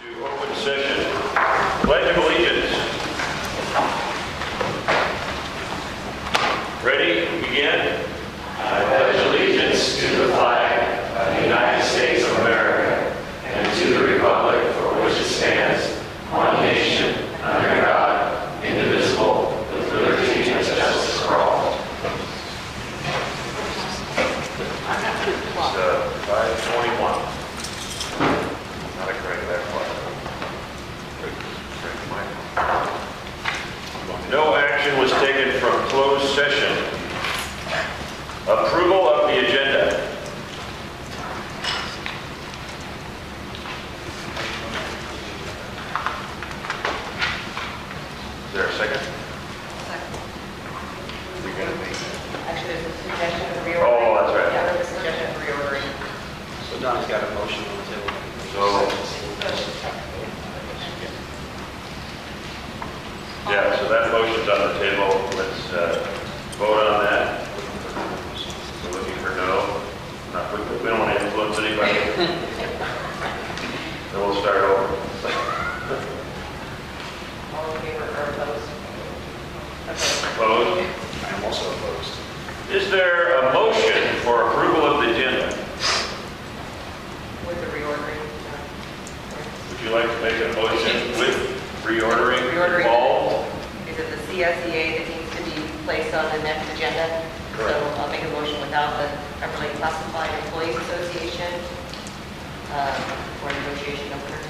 To open session. Pledge of Allegiance. Ready? Begin. I pledge allegiance to the flag of the United States of America and to the republic for which it stands, one nation, under God, indivisible, with liberty and justice for all. It's 5:21. Not a crank that far. No action was taken from closed session. Approval of the agenda. Is there a second? Second. You're going to make Actually, there's a suggestion of reordering. Oh, that's right. Yeah, there's a suggestion of reordering. So Don's got a motion on the table. Yeah, so that motion's on the table. Let's vote on that. We're looking for no. We don't want to influence anybody. Then we'll start over. All in favor or opposed? Opposed. Opposed? I am also opposed. Is there a motion for approval of the agenda? With the reordering. Would you like to make a motion with reordering Reordering. involved? Is it the CSEA that needs to be placed on the next agenda? Correct. So I'll make a motion without the Upperlake Classified Employees Association for negotiation opener.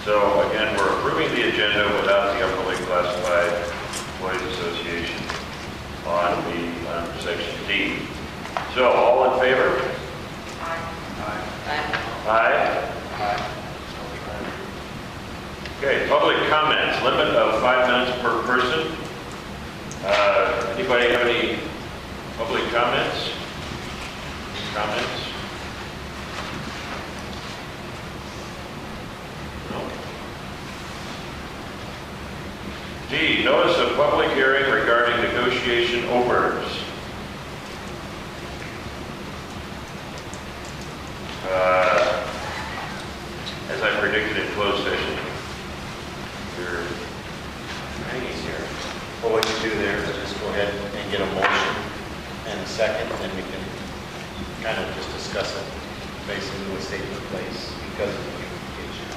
So again, we're approving the agenda without the Upperlake Classified Employees Association on section D. So all in favor? Aye. Okay, public comments, limit of 5 minutes per person. Anybody have any public comments? Comments? No. D, notice of public hearing regarding negotiation openers. As I predicted in closed session, you're Pretty easier. Well, what you do there is just go ahead and get a motion and a second, and we can kind of just discuss it basically with statement of place because of the unification.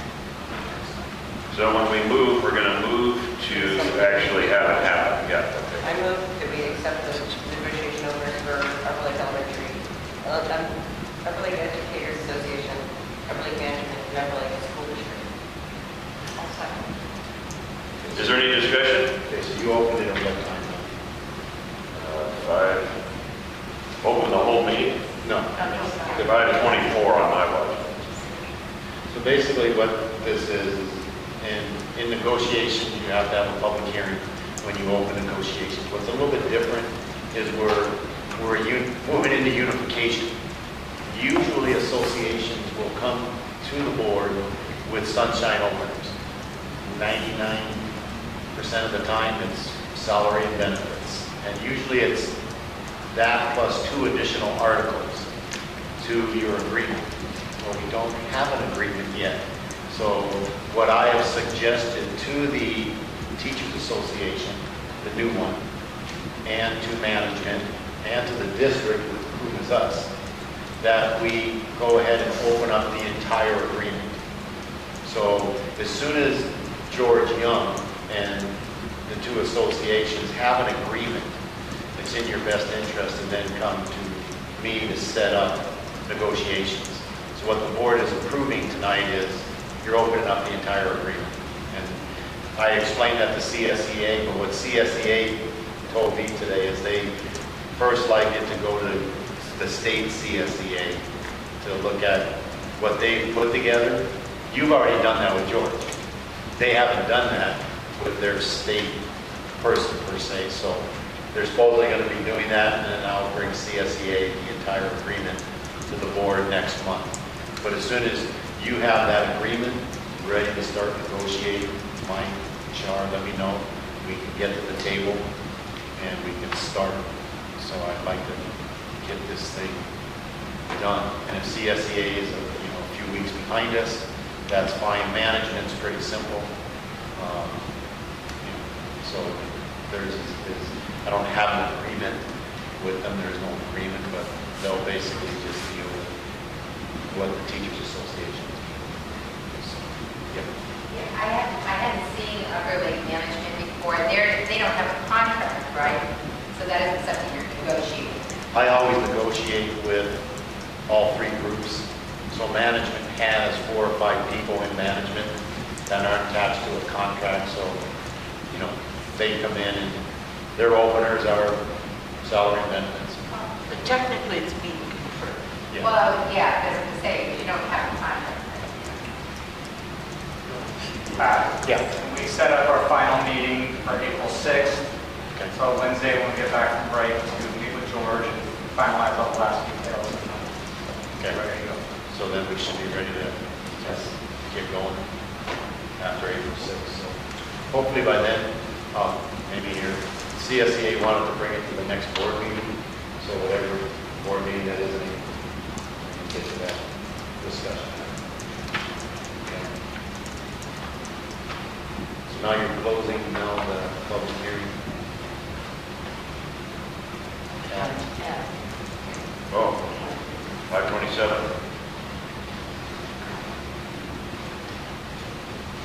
So when we move, we're going to move to actually have it happen. Yeah. I move that we accept the negotiation openers for Upperlake Elementary, Upperlake Educators Association, Upperlake Management, and Upperlake School District. I'll second. Is there any discussion? Okay, so you open it at what time? 5. Open the whole meeting. No. Divided 24 on my watch. So basically what this is, in negotiations, you have to have a public hearing when you open negotiations. What's a little bit different is we're moving into unification. Usually associations will come to the board with sunshine openers. 99% of the time it's salary and benefits. And usually it's that plus 2 additional articles to your agreement. Well, we don't have an agreement yet. So what I have suggested to the Teachers Association, the new one, and to management, and to the district, who is us, that we go ahead and open up the entire agreement. So as soon as George Young and the 2 associations have an agreement that's in your best interest, and then come to me to set up negotiations. So what the board is approving tonight is you're opening up the entire agreement. And I explained that to CSEA, but what CSEA told me today is they first like it to go to the state CSEA to look at what they've put together. You've already done that with George. They haven't done that with their state person per se, so they're supposedly going to be doing that, and then I'll bring CSEA the entire agreement to the board next month. But as soon as you have that agreement ready to start negotiating, Mike, Char, let me know. We can get to the table and we can start. So I'd like to get this thing be done. And if CSEA is a few weeks behind us, that's fine. Management's pretty simple. So I don't have an agreement with them. There's no agreement, but they'll basically just deal with what the Teachers Association is. So, yeah. Yeah, I hadn't seen Upperlake management before. They don't have a contract, right? So that isn't something you're negotiating. I always negotiate with all three groups. So management has 4 or 5 people in management that aren't attached to a contract. So, they come in and their openers are salary and benefits. But technically, it's being confirmed. Yeah. Well, yeah, I was going to say, you don't have a contract. Yeah. We set up our final meeting for April 6th. Okay. So Wednesday, when we get back from break, we'll meet with George and finalize all the last details. Okay. Ready to go. So then we should be ready to get going after April 6th. So hopefully by then, maybe your CSEA wanted to bring it to the next board meeting. So whatever board meeting that is, we can get to that discussion. Okay. So now you're closing now the public hearing. Yeah. Oh, 5:27.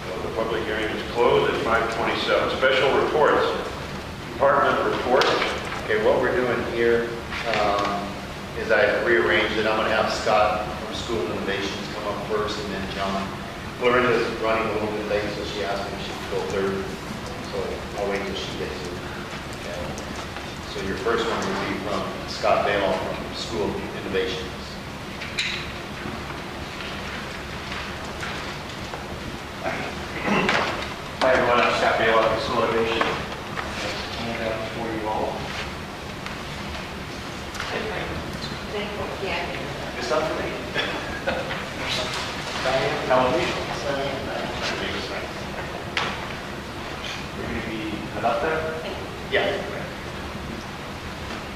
So the public hearing is closed at 5:27. Special reports. Department report. Okay, what we're doing here is I've rearranged it. I'm going to have Scott from School Innovations come up first, and then John. Florinda's running a little bit late, so she asked me if she could go third. So I'll wait till she gets here. Okay. So your first one will be from Scott Bale from School Innovations. Hi everyone, I'm Scott Bale from School Innovation. Handout for you all. Yeah. It's not for me. Television. We're going to be enough there? Yeah.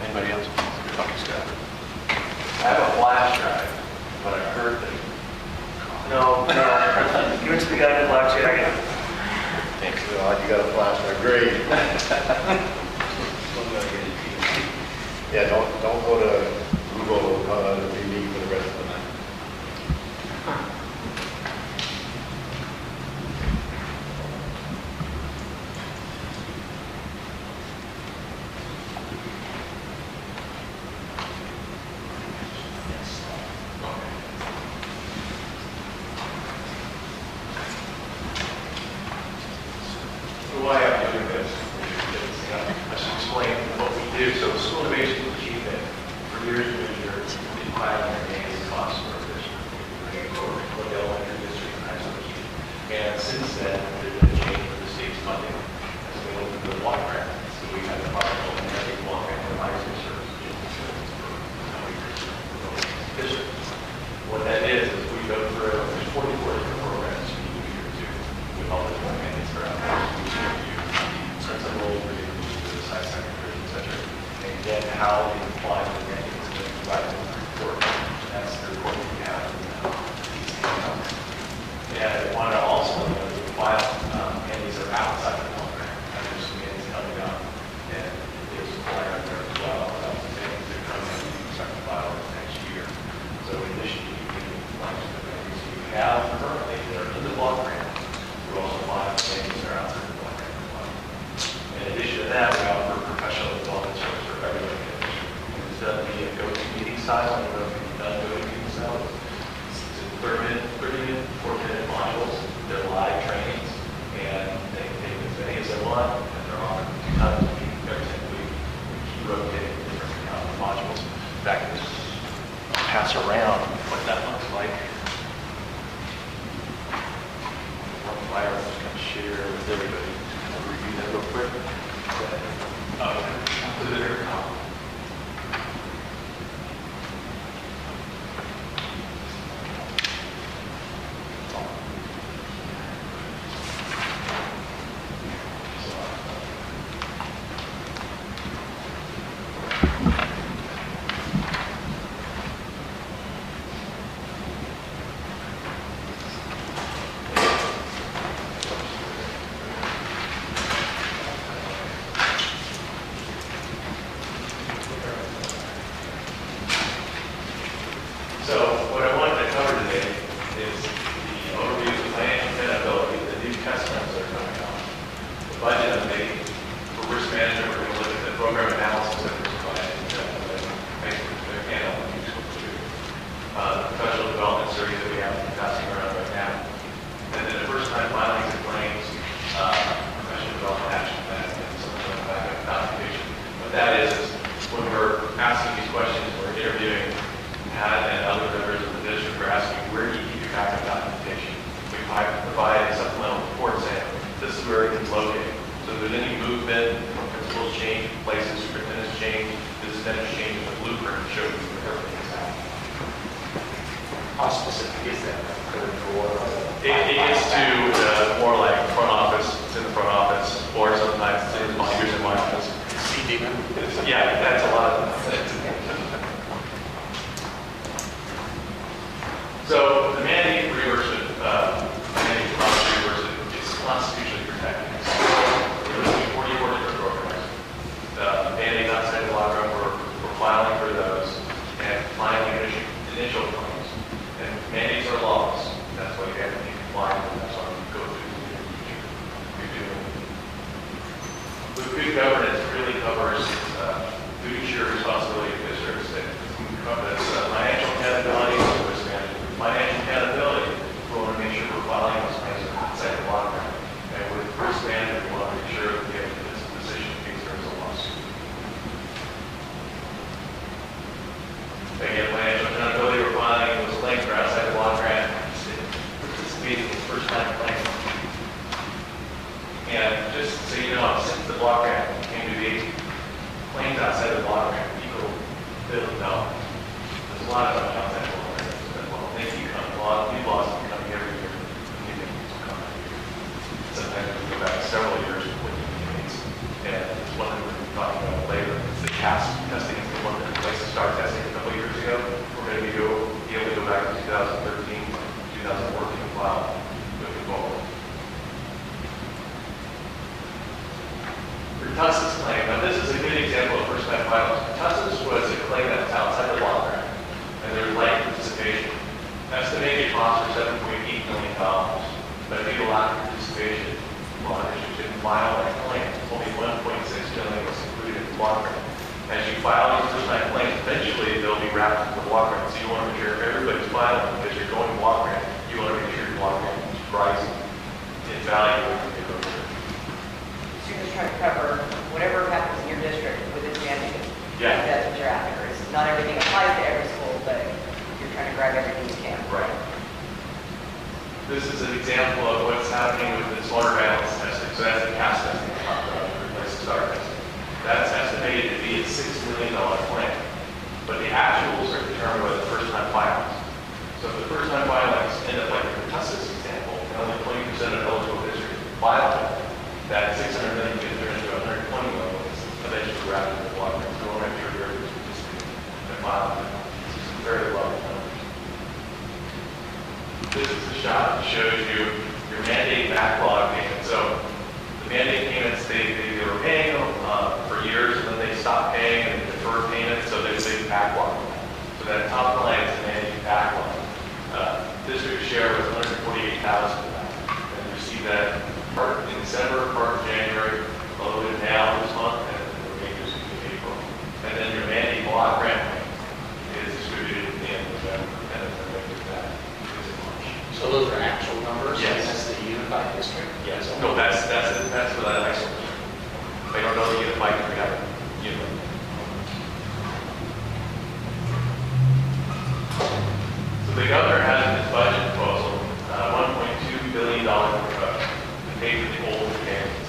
Anybody else? Okay, Scott. I have a flash drive, but I heard that. No. Give it to the guy in the black jacket. Thanks. Oh, you got a flash drive. Great. Yeah, don't go to Google TV for the rest of the night. So why I'm doing this? I should explain what we do. So School Innovation Achievement, for years, measure in pioneer gains costs for our district, for the elementary district and high school district. And since then, there's been a change for the state's funding as we opened the block grant. So we have a partial and every block grant for high school services for how many years for the district. What that is we go through, there's 44 different programs you need to do with all the different mandates that are out there. We review sets of roles for the site secretaries, et cetera, and then how they apply the mandates and then provide them a report. And that's the report we have. And I want to also know that while mandates are outside the program, and there's some mandates coming up, and there's a flyer out there as well about the things that are coming up in second file next year. So in addition to you have currently that are in the block grant, we also apply the things that are outside the block grant as well. In addition to that, we offer professional development service for everybody. Instead of being a go-to-meeting style, I don't know if you've done go-to-meeting style. It's 30-minute, 40-minute modules. They're live trainings, and they can take as many as they want, and they're on 2 times a week, every single week. We keep rotating different modules. In fact, this pass around what that looks like. One flyer I'm just going to share with everybody. Can I review that real quick? Visitor comment. it's located. So if there's any movement, principles change, places, superintendents change, business managers change, the blueprint shows you where everything is happening. How specific is that? Third floor? It gets to more like front office, it's in the front office, or sometimes it's in my office. CD. Yeah, that's a lot of. So the mandate reimbursement, mandate cost reimbursement is constitutionally protected. There's 44 different programs. Mandates outside the law firm, we're filing for those and filing initial claims. And mandates are laws. That's why you have to be compliant with. That's why we go through the future. With good governance really covers fiduciary responsibility of districts. It's financial accountability, risk management. Financial accountability, we want to make sure we're filing those claims outside the law firm. And with risk management, we want to make sure that we have this decision in case there is a lawsuit. Again, financial accountability, we're filing those claims for outside the law grant, participating in the first time claim. And just so you know, since the block grant came to be, claims outside the block grant equal $1 billion. There's a lot of money outside the block grant as well. They keep coming, a lot of new laws keep coming every year. New things will come every year. Sometimes we go back several years with new things. And it's one that we're talking about later. It's the CAS testing. It's the one that replaced the STAR testing a couple of years ago. We're going to be able to go back to 2013, 2014 file moving forward. Pertussis claim. Now this is a good example of first-time violence. Pertussis was a claim that was outside the law grant, and there was light participation. Estimated cost for $7.8 million. But due to lack of participation, law districts didn't file that claim. Only $1.6 million was included in the law grant. As you file these first-time claims, eventually they'll be wrapped into the law grant. So you want to make sure everybody's filing because you're going to law grant. You want to make sure your law grant is rising in value. So you're just trying to cover whatever happens in your district within mandate. Yeah. That's what you're after. It's not everything applies to every school, but you're trying to grab everything you can. Right. This is an example of what's happening with the smarter balance testing. So that's the CAS testing we talked about, replace the STAR testing. That's estimated to be a $6 million plan. But the actuals are determined by the first-time filings. So if the first-time filings end up like the Pertussis example, and only 20% of eligible districts file it, that $600 million gets turned into $120 million, eventually wrapped into the block. So we'll make sure everybody's participating and filing. This is very low numbers. This is a shot that shows you your mandate backlog payment. So the mandate payments, they were paying them for years, and then they stopped paying and deferred payments, so there's a big backlog. So that top line is the mandate backlog. District share was $148,000 of that. And you see that part in December, part in January, a little bit now this month, and the remainder is in April. And then your mandate block grant is distributed in November, and then the remainder of that is in March. So those are actual numbers? Yes. That's the unified district? Yes. No, that's for that high school. They don't know the unified, we have unified. So the governor has in his budget proposal $1.2 billion to pay for the old advances.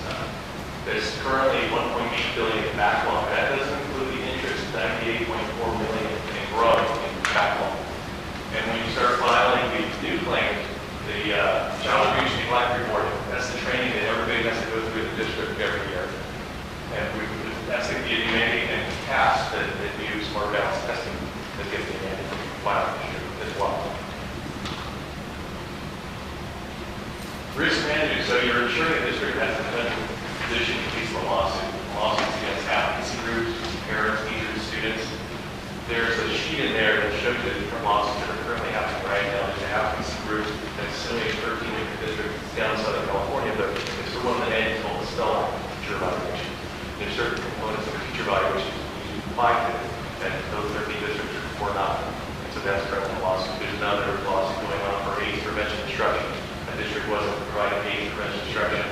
There's currently $1.8 billion in backlog. That doesn't include the interest, $98.4 million in growth in backlog. And when you start filing these new claims, the child abuse neglect reporting, that's the training that everybody has to go through the district every year. And that's the mandate and CAS that use smart balance testing that gets the mandate to file as well. Risk management, so you're ensuring the district has a defensive position in case of a lawsuit. Lawsuits against advocacy groups, parents, teachers, students. There's a sheet in there that shows you the different lawsuits that are currently happening right now. There's an advocacy group that's suing 13 different districts down in Southern California, but it's the one that ends called the Stella teacher evaluation. There's certain components of the teacher evaluation you apply to, and those 13 districts were not. And so that's currently a lawsuit. There's another lawsuit going on for AIDS prevention instruction. A district wasn't providing AIDS prevention instruction,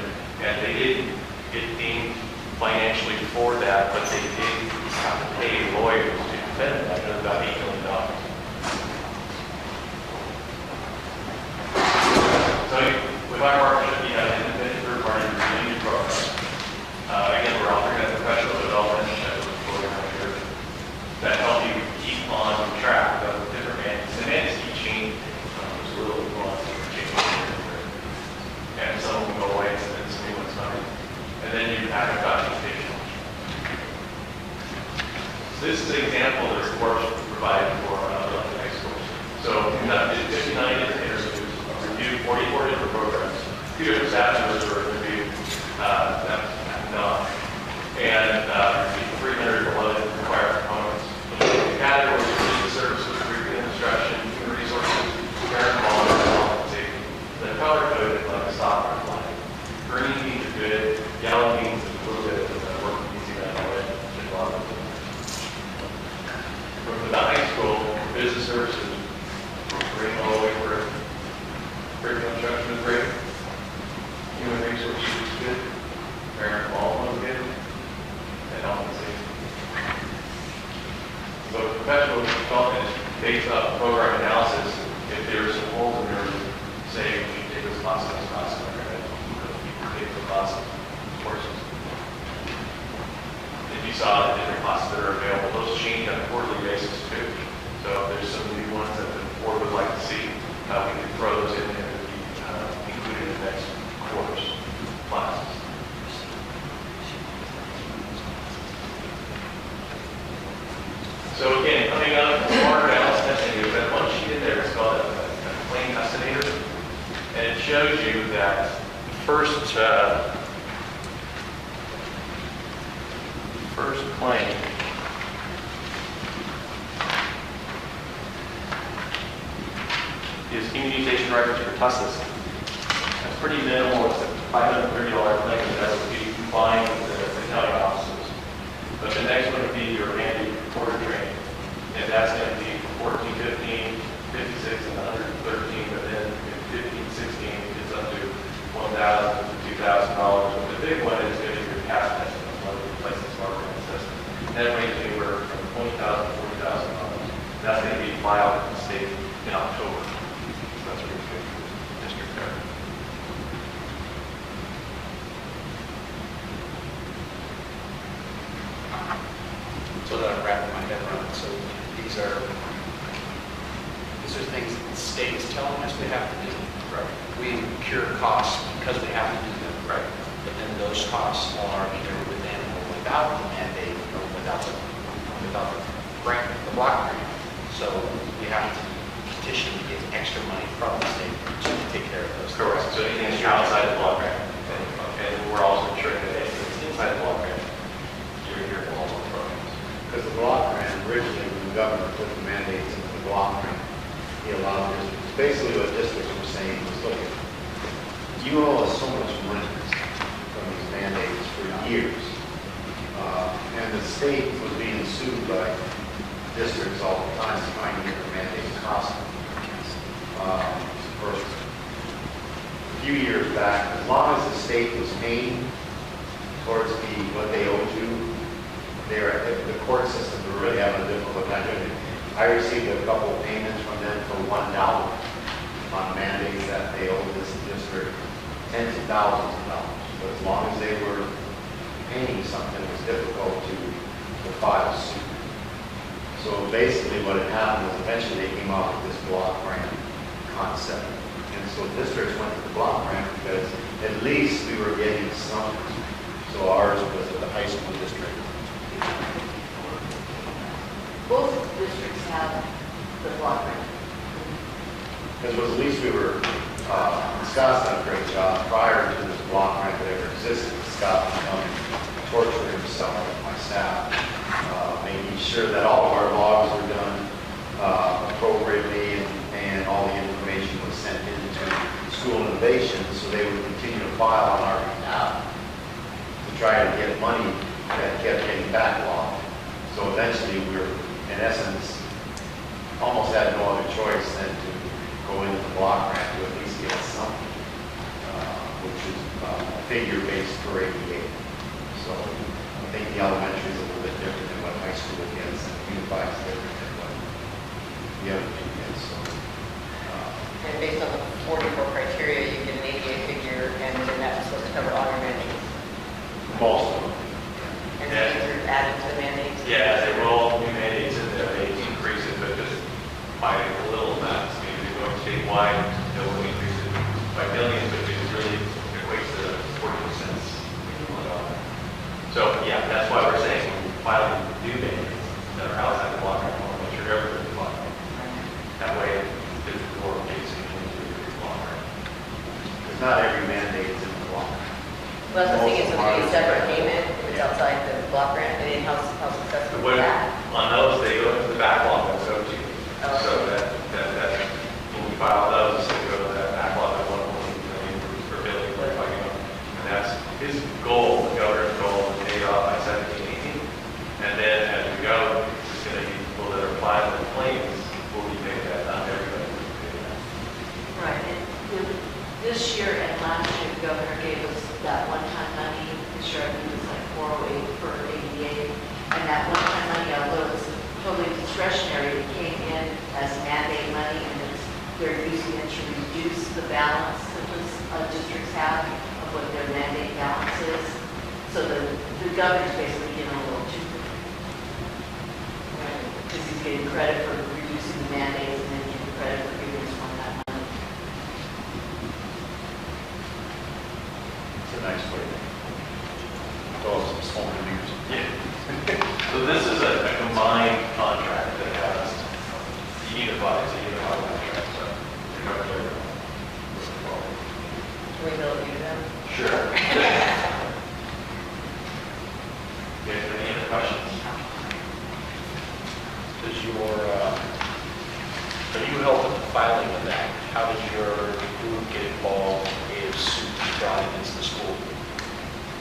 and they didn't get deemed financially for that, but they did have to pay lawyers to defend that. It was about $8 million. So with our partnership, you have an independent third party reviewing your program. then you have a documentation. So this is an example of the reports provided for Upperlake High School. So we conducted 59 interviews, reviewed 44 different programs, 2 different staff members were interviewed, and reviewed 311 required components. The categories of business services, curriculum instruction, human resources, parent involvement, and health and safety. The color coded like a stopper line. Green means good, yellow means a little bit of work easy that way. From the high school, business services, green all the way through. Curriculum instruction is great. Human resources is good. Parent involvement is good. And health and safety. So professional development is based on program analysis. If there are some holes in there, say we take this class, we're going to take the class courses. If you saw the different classes that are available, those change on a quarterly basis too. So if there's some new ones that the board would like to see, we can throw those in there to be included in the next quarter's classes. So again, coming out of smarter analysis testing, there's that one sheet in there, it's called a claim estimator. And it shows you that first claim is immunization records for tussless. That's pretty minimal. It's a $530 claim, and that would be combined with the county offices. But the next one would be your mandated reporter training. And that's going to be 14, 15, 56, and 113. But then in 15, 16, it's up to $1,000 to $2,000. But the big one is going to be your CAS testing, one of the places market assessment. That ranges anywhere from $20,000 to $40,000. That's going to be filed in the state in October. So that's really good for the district there. So that I'm wrapping my head around it. So these are things that the state is telling us we have to do. Right. We incur costs because we have to do them. Right. But then those costs are either within or without the mandate or without the grant, the block grant. So we have to petition to get extra money from the state to take care of those. Correct. So anything that's outside the block grant. And we're also ensuring that anything that's inside the block grant, you're here for all those programs. Because the block grant, originally when the governor put the mandates into the block grant, he allowed districts, basically what districts were saying was, look, you owe us so much money from these mandates for years. And the state was being sued by districts all the time trying to get the mandates cost. For a few years back, as long as the state was paying towards what they owed you, the court system were really having a difficult time doing it. I received a couple of payments from them for $1 on mandates that they owed this district tens of thousands of dollars. But as long as they were paying something, it was difficult to file suit. So basically what had happened was eventually they came up with this block grant concept. And so districts went to the block grant because at least we were getting something. So ours was at the high school district. Both districts have the block grant. Because at least we were, Scott's done a great job prior to this block grant that ever existed. Scott tortured himself with my staff, making sure that all of our logs were done appropriately and all the information was sent into school innovation so they would continue to file on our behalf to try to get money that kept getting backlogged. So eventually we were, in essence, almost had no other choice than to go into the block grant to at least get something, which is a figure-based per ADA. So I think the elementary is a little bit different than what high school gets, and unified is different than what the other two get. So, And based on the 44 criteria, you get an ADA figure, and then that's supposed to cover all your mandates. most of them. And then these are added to the mandates? Yeah, they roll new mandates in there, they increase it, but just by a little amount. I mean, if you're going statewide, they'll increase it by millions, but it really equates to 40 cents. Well, that's the thing is, it would be a separate payment if it's outside the block grant, and then how successful When, is that? on those, they go into the backlog that's owed to you. Oh. So when we file those, they go to that backlog at 1.8 million for billing, for fucking up. And that's his goal, the governor's goal, to pay it off by 17, 18. And then as we go, it's going to be people that are filing the claims will be paying that, not everybody will be paying that. Right, and this year and last year, the governor gave us that one-time money, this year I think it was like 408 for ADA, and that one-time money, although it's totally discretionary, it came in as mandate money, and they're using it to reduce the balance that districts have of what their mandate balance is. So the governor's basically getting a little too, because he's getting credit for reducing the mandates and then getting credit for giving us one-time money. It's a nice way to throw some smoke in news. Yeah. So this is a combined contract that has unified, it's a unified contract, so it covers everyone. Can we bill you them? Sure. You guys have any other questions? Does so you helped with the filing of that. How did your group get involved if suit is brought against the school?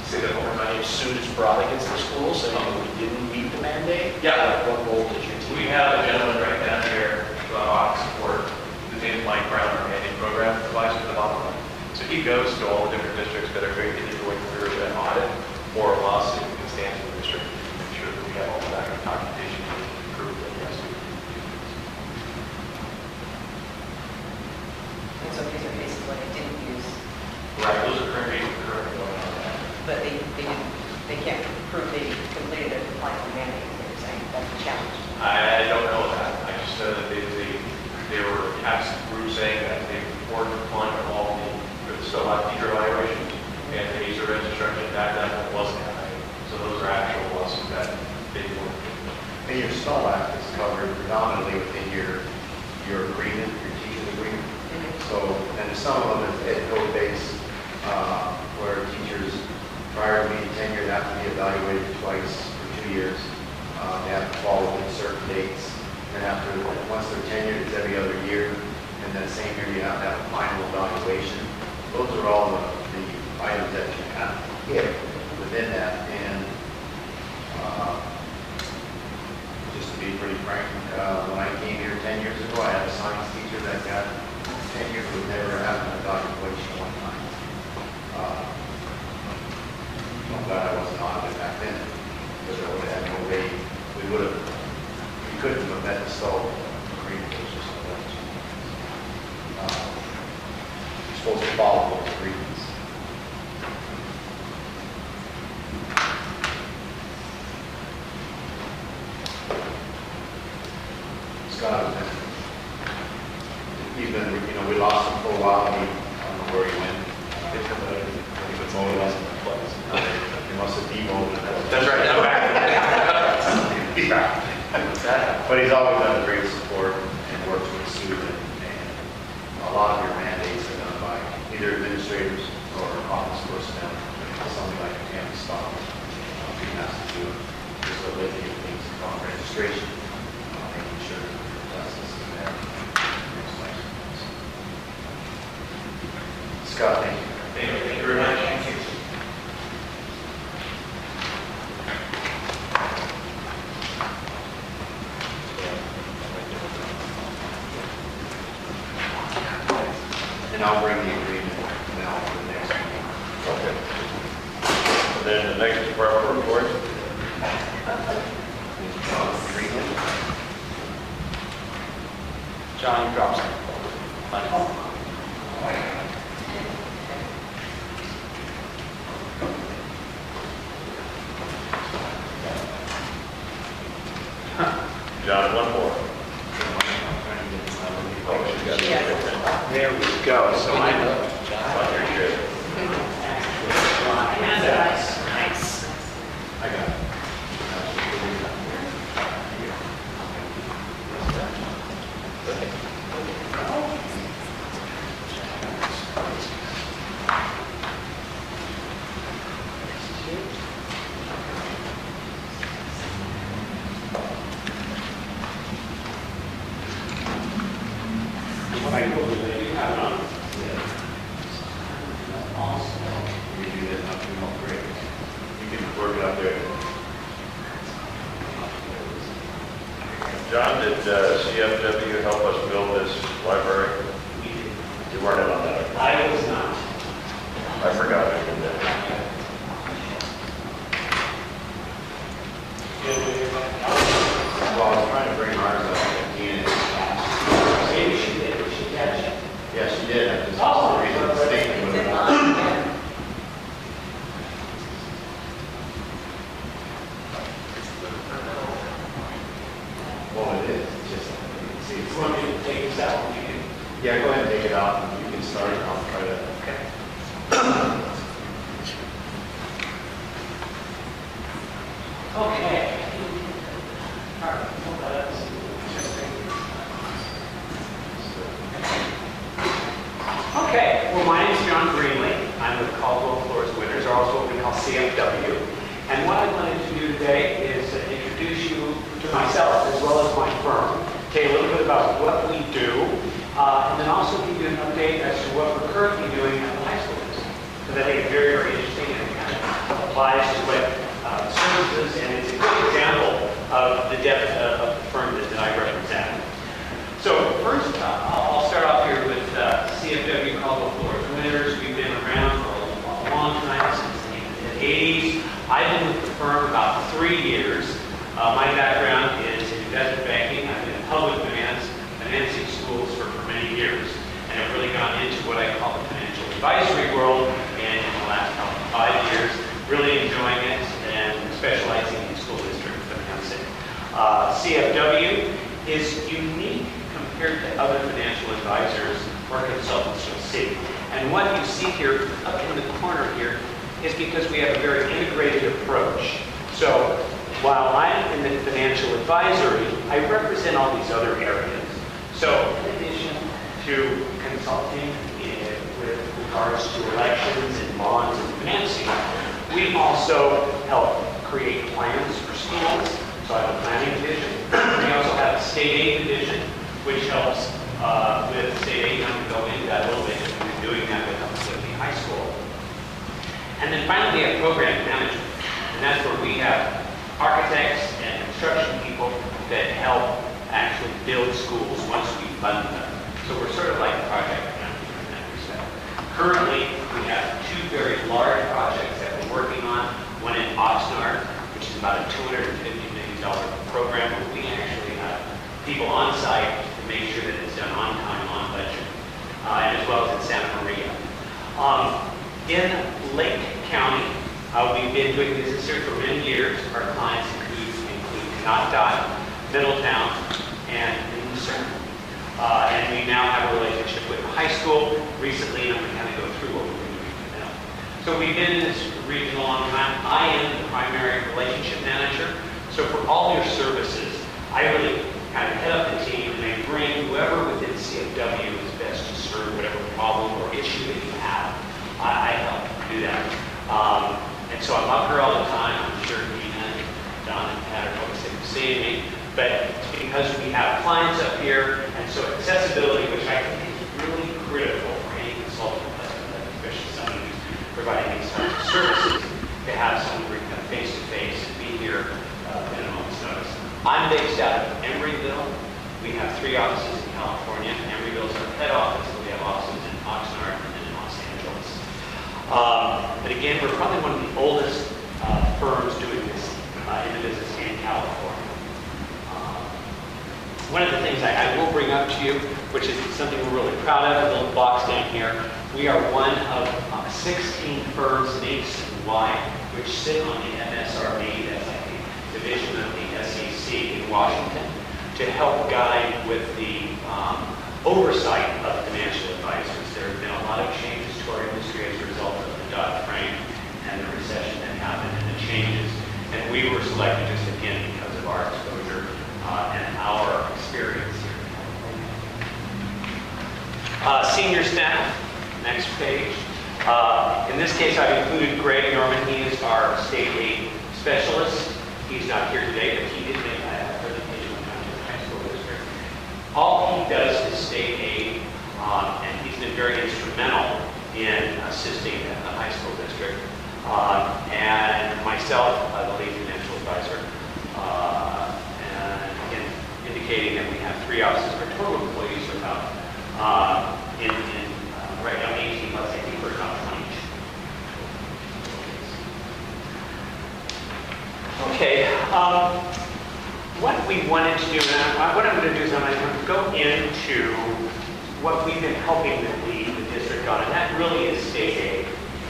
Say that one more time. If suit is brought against the school saying we didn't meet the mandate? Yeah. What role does your team? We have a gentleman right down here, Oxford, his name is Mike Brown, our managing program advisor to the bottom line. So he goes to all the different districts that are either going through an audit or a lawsuit and stands in the district to make sure that we have all the backup documentation to prove that yes, we do. And so these are cases where they didn't use, Right, those are currently going on now. but they can't prove they completed their compliance with mandate, they're saying, that's a challenge. I don't know that. I just know that they were absent through saying that they weren't complying with all the still have teacher evaluations and the user instruction that wasn't happening. So those are actual lawsuits that they weren't. And your SNO Act is covered predominantly within your agreement, your teacher's agreement. So, and some of them is ed code based, where teachers prior to being tenured have to be evaluated twice for 2 years. They have to fall within certain dates. And after, once they're tenured, it's every other year. And that same year, you have to have a final evaluation. Those are all the items that you have to hit within that. And just to be pretty frank, when I came here 10 years ago, I had a science teacher that got tenured with never having an evaluation one time. I'm glad I wasn't on it back then, because I would have had no way, we couldn't have met the SO agreement. It was just you're supposed to follow those agreements. Scott, he's been, we lost him for a while. I don't know where he went. He must have demoted. That's right. I'm back. But he's always done great support and works with Sue, and a lot of your mandates are done by either administrators or office personnel. Something like a campus stop, he has to do just a litany of things on registration, making sure the process is there. Scott, thank you. Thank you very much. Thank you. And I'll bring the agreement now for the next meeting. Okay. And then the next department report. Agreement. John, you dropped something. John, one more. There we go. So I know. On your chair. Nice. I got it. John, did CFW help us build this library? You weren't in on that. I was not. I forgot I did that. Well, I was trying to bring ours up at the end. Maybe she did, or she catch it. Yeah, she did. I just, Oh. the reason the statement It's was in about. line, yeah. Well, it is. It's just, you can see You it's. want me to take this out? You can. Yeah, go ahead and take it out. You can start it. I'll try to. Okay. Okay. All right, well, that's interesting. Okay, well, my name is John Greenlee. I'm with Caldwell Floors Winners, or also what we call CFW. And what I wanted to do today is introduce you to myself as well as my firm, tell you a little bit about what we do, and then also give you an update as to what we're currently doing at the high school. Because I think it's very, very interesting and it kind of applies to what services, and it's a good example of the depth of the firm that I represent. So first, I'll start off here with CFW Caldwell Floors Winners. We've been around for a long time, since the 80s. I've been with the firm about 3 years. My background is in investment banking. I've been in public finance, financing schools for many years, and I've really gone into what I call the financial advisory world, and in the last probably 5 years, really enjoying it and specializing in school district financing. CFW is unique compared to other financial advisors or consultants you'll see. And what you see here up in the corner here is because we have a very integrated approach. So while I'm in the financial advisory, I represent all these other areas. So in addition to consulting with regards to elections and bonds and financing, we also help create plans for schools. So I have a planning division. We also have a state aid division, which helps with state aid. I'm going to go into that a little bit. We've been doing that with the high school. And then finally, we have program management. And that's where we have architects and construction people that help actually build schools once we fund them. So we're sort of like a project manager in that respect. Currently, we have 2 very large projects that we're working on. One in Oxnard, which is about a $250 million program, where we actually have people on site to make sure that it's done on time, on budget, and as well as in Santa Maria. In Lake County, we've been doing business here for many years. Our clients include Canada, Middletown, and Lucerne. And we now have a relationship with the high school. Recently, I'm going to kind of go through what we've been doing for them. So we've been in this region a long time. I am the primary relationship manager. So for all your services, I really kind of head up the team, and I bring whoever within CFW is best to serve whatever problem or issue that you have. I help do that. And so I'm up here all the time. I'm sure Dina, Don, and Pat are probably sick of seeing me. But it's because we have clients up here, and so accessibility, which I think is really critical for any consultant, especially someone who's providing these types of services, to have someone bring them face-to-face and be here in a moment's notice. I'm based out of Embryville. We have 3 offices in California. Embryville is our head office, but we have offices in Oxnard and in Los Angeles. But again, we're probably one of the oldest firms doing this in the business in California. One of the things I will bring up to you, which is something we're really proud of, the little box down here, we are one of 16 firms nationwide which sit on the MSRB, that's like the division of the SEC in Washington, to help guide with the oversight of financial advisors. There have been a lot of changes to our industry as a result of the Dodd-Frank and the recession that happened and the changes. And we were selected just again because of our exposure and our experience here in California. Senior staff, next page. In this case, I've included Greg Norman. He is our state aid specialist. He's not here today, but he did make a presentation on the high school district. All he does is state aid, and he's been very instrumental in assisting the high school district. And myself, the lead financial advisor. And again, right now 18 plus, I think we're about 20. Okay, what we wanted to do, and what I'm going to do is I'm going to go into what we've been helping the district on, and that really is state aid.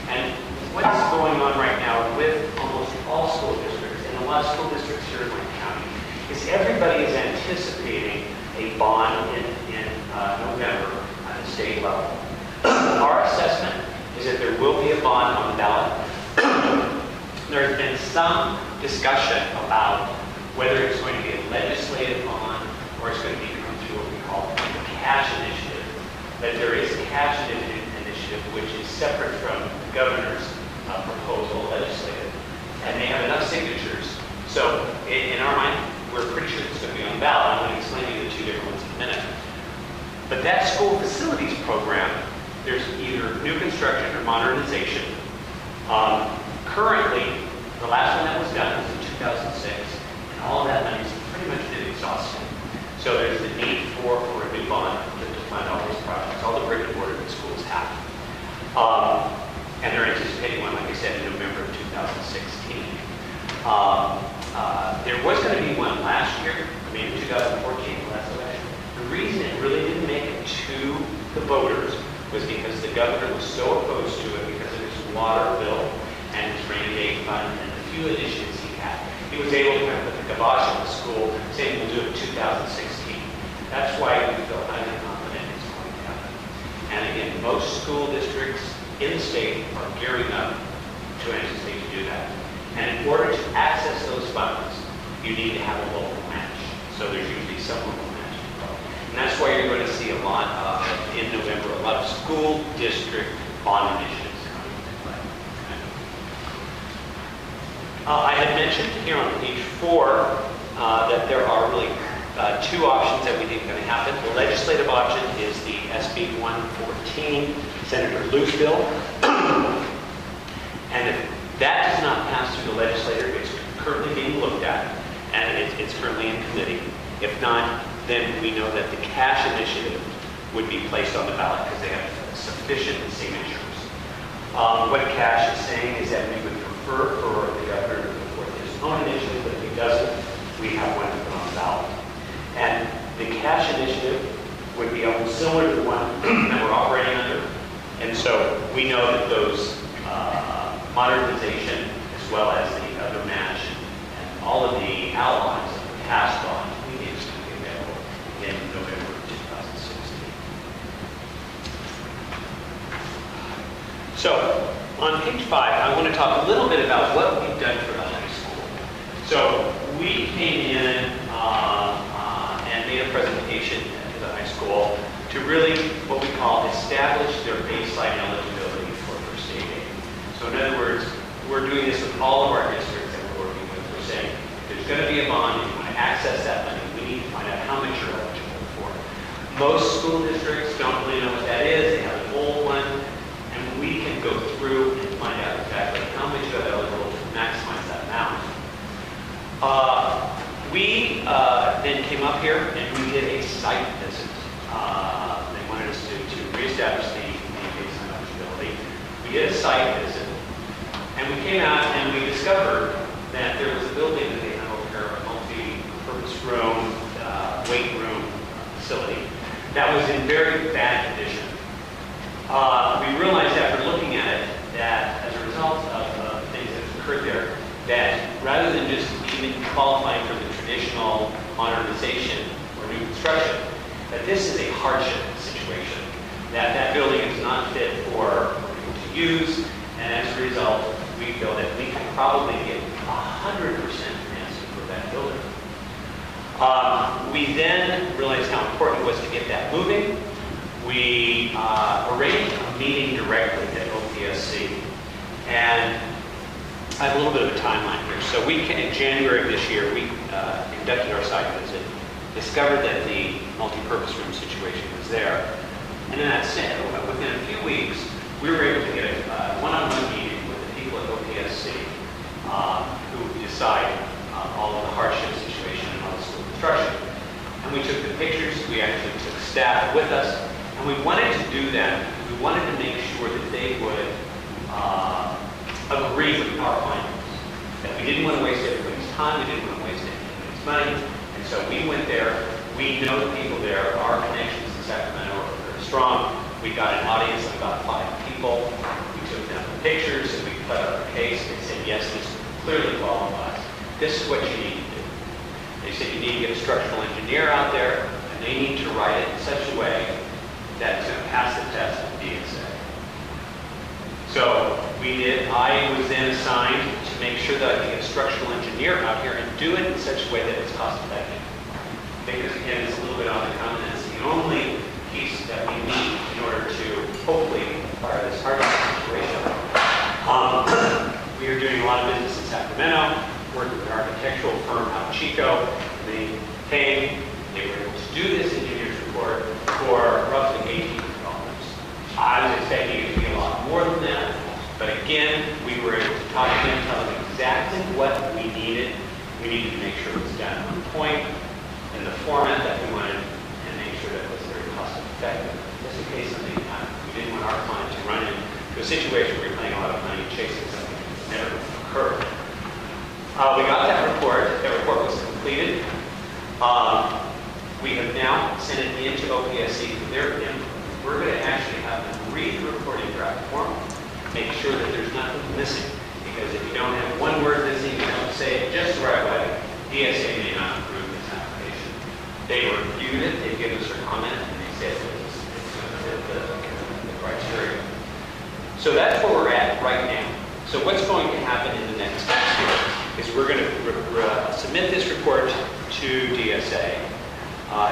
And what's going on right now with almost all school districts, and a lot of school districts here in Lake County, is everybody is anticipating a bond in November at the state level. Our assessment is that there will be a bond on the ballot. There's been some discussion about whether it's going to be a legislative bond or it's going to be coming through what we call a cash initiative. That there is a cash initiative which is separate from the governor's proposal, legislative, and they have enough signatures. So in our mind, we're pretty sure it's going to be on the ballot. I'm going to explain to you the two different ones in a minute. But that school facilities program, there's either new construction or modernization. Currently, the last one that was done was in 2006, and all of that money is pretty much been exhausted. So there's the need for a new bond to fund all these projects, all the brick and mortar that schools have. And they're anticipating one, like I said, in November of 2016. There was going to be one last year, in 2014, last election. The reason it really didn't make it to the voters was because the governor was so opposed to it because of his water bill and his rainy day fund and the few initiatives he had. He was able to kind of put the kibosh on the school, saying we'll do it in 2016. That's why we feel highly confident it's going to happen. And again, most school districts in the state are gearing up to anticipate to do that. And in order to access those funds, you need to have a local match. So there's usually some local match involved. And that's why you're going to see a lot of, in November, a lot of school district bond initiatives coming into play. I had mentioned here on page 4 that there are really two options that we think are going to happen. The legislative option is the SB 114, Senator Luce bill. And if that does not pass through the legislature, it's currently being looked at, and it's currently in committee. If not, then we know that the cash initiative would be placed on the ballot because they have sufficient signatures. What cash is saying is that we would prefer for the governor to put forth his own initiative, but if he doesn't, we have one to put on the ballot. And the cash initiative would be almost similar to the one that we're operating under. And so we know that those modernization as well as the other match and all of the outlines of the cash bond we think is going to be available in November of 2016. So on page 5, I want to talk a little bit about what we've done for the high school. So we came in and made a presentation to the high school to really, what we call, establish their baseline eligibility for state aid. So in other words, we're doing this with all of our districts that we're working with. We're saying, if there's going to be a bond, if you want to access that money, we need to find out how much you're eligible for. Most school districts don't really know what that is. They have an old one, and we can go through and find out exactly how much you're eligible to maximize that amount. We then came up here and we did a site visit. They wanted us to reestablish the baseline eligibility. We did a site visit, and we came out and we discovered that there was a building that they had over here, a multi-purpose room, weight room facility, that was in very bad condition. We realized after looking at it that as a result of things that have occurred there, that rather than just even qualifying for the traditional modernization or new construction, that this is a hardship situation, that that building is not fit for people to use, and as a result, we feel that we can probably get 100% financing for that building. We then realized how important it was to get that moving. We arranged a meeting directly at OPSC, and I have a little bit of a timeline here. So in January of this year, we conducted our site visit, discovered that the multi-purpose room situation was there. And then that said, within a few weeks, we were able to get a one-on-one meeting with the people at OPSC who decide all of the hardship situation and all the school construction. And we took the pictures, we actually took staff with us, and And we wanted to do that. We wanted to make sure that they would agree with our findings. That we didn't want to waste everybody's time, we didn't want to waste anybody's money. And so we went there. We know the people there. Our connections in Sacramento are very strong. We got an audience of about 5 people. We took them the pictures and we put up a case. They said, yes, this clearly qualifies. This is what you need to do. They said you need to get a structural engineer out there, and they need to write it in such a way that it's going to pass the test of DSA. So we did. I was then assigned to make sure that I could get a structural engineer out here and do it in such a way that it's cost effective. Because again, it's a little bit on the come, and it's the only piece that we need in order to hopefully fire this hardware situation. We are doing a lot of business in Sacramento, working with an architectural firm out in Chico. They came, they were able to do this engineer's report for roughly $1,800. I was expecting it to be a lot more than that, but again, we were able to talk to them, tell them exactly what we needed. We needed to make sure it was done on point, in the format that we wanted, and make sure that it was very cost effective. Just in case something happened. We didn't want our client to run into a situation where we're paying a lot of money chasing something that never occurred. We got that report. That report was completed. We have now sent it into OPSC for their input. We're going to actually have them read the report in draft form, make sure that there's nothing missing. Because if you don't have one word missing, you don't say it just the right way, DSA may not approve this application. They reviewed it, they gave us their comment, and they said it's going to fit the criteria. So that's where we're at right now. So what's going to happen in the next steps here is we're going to submit this report to DSA.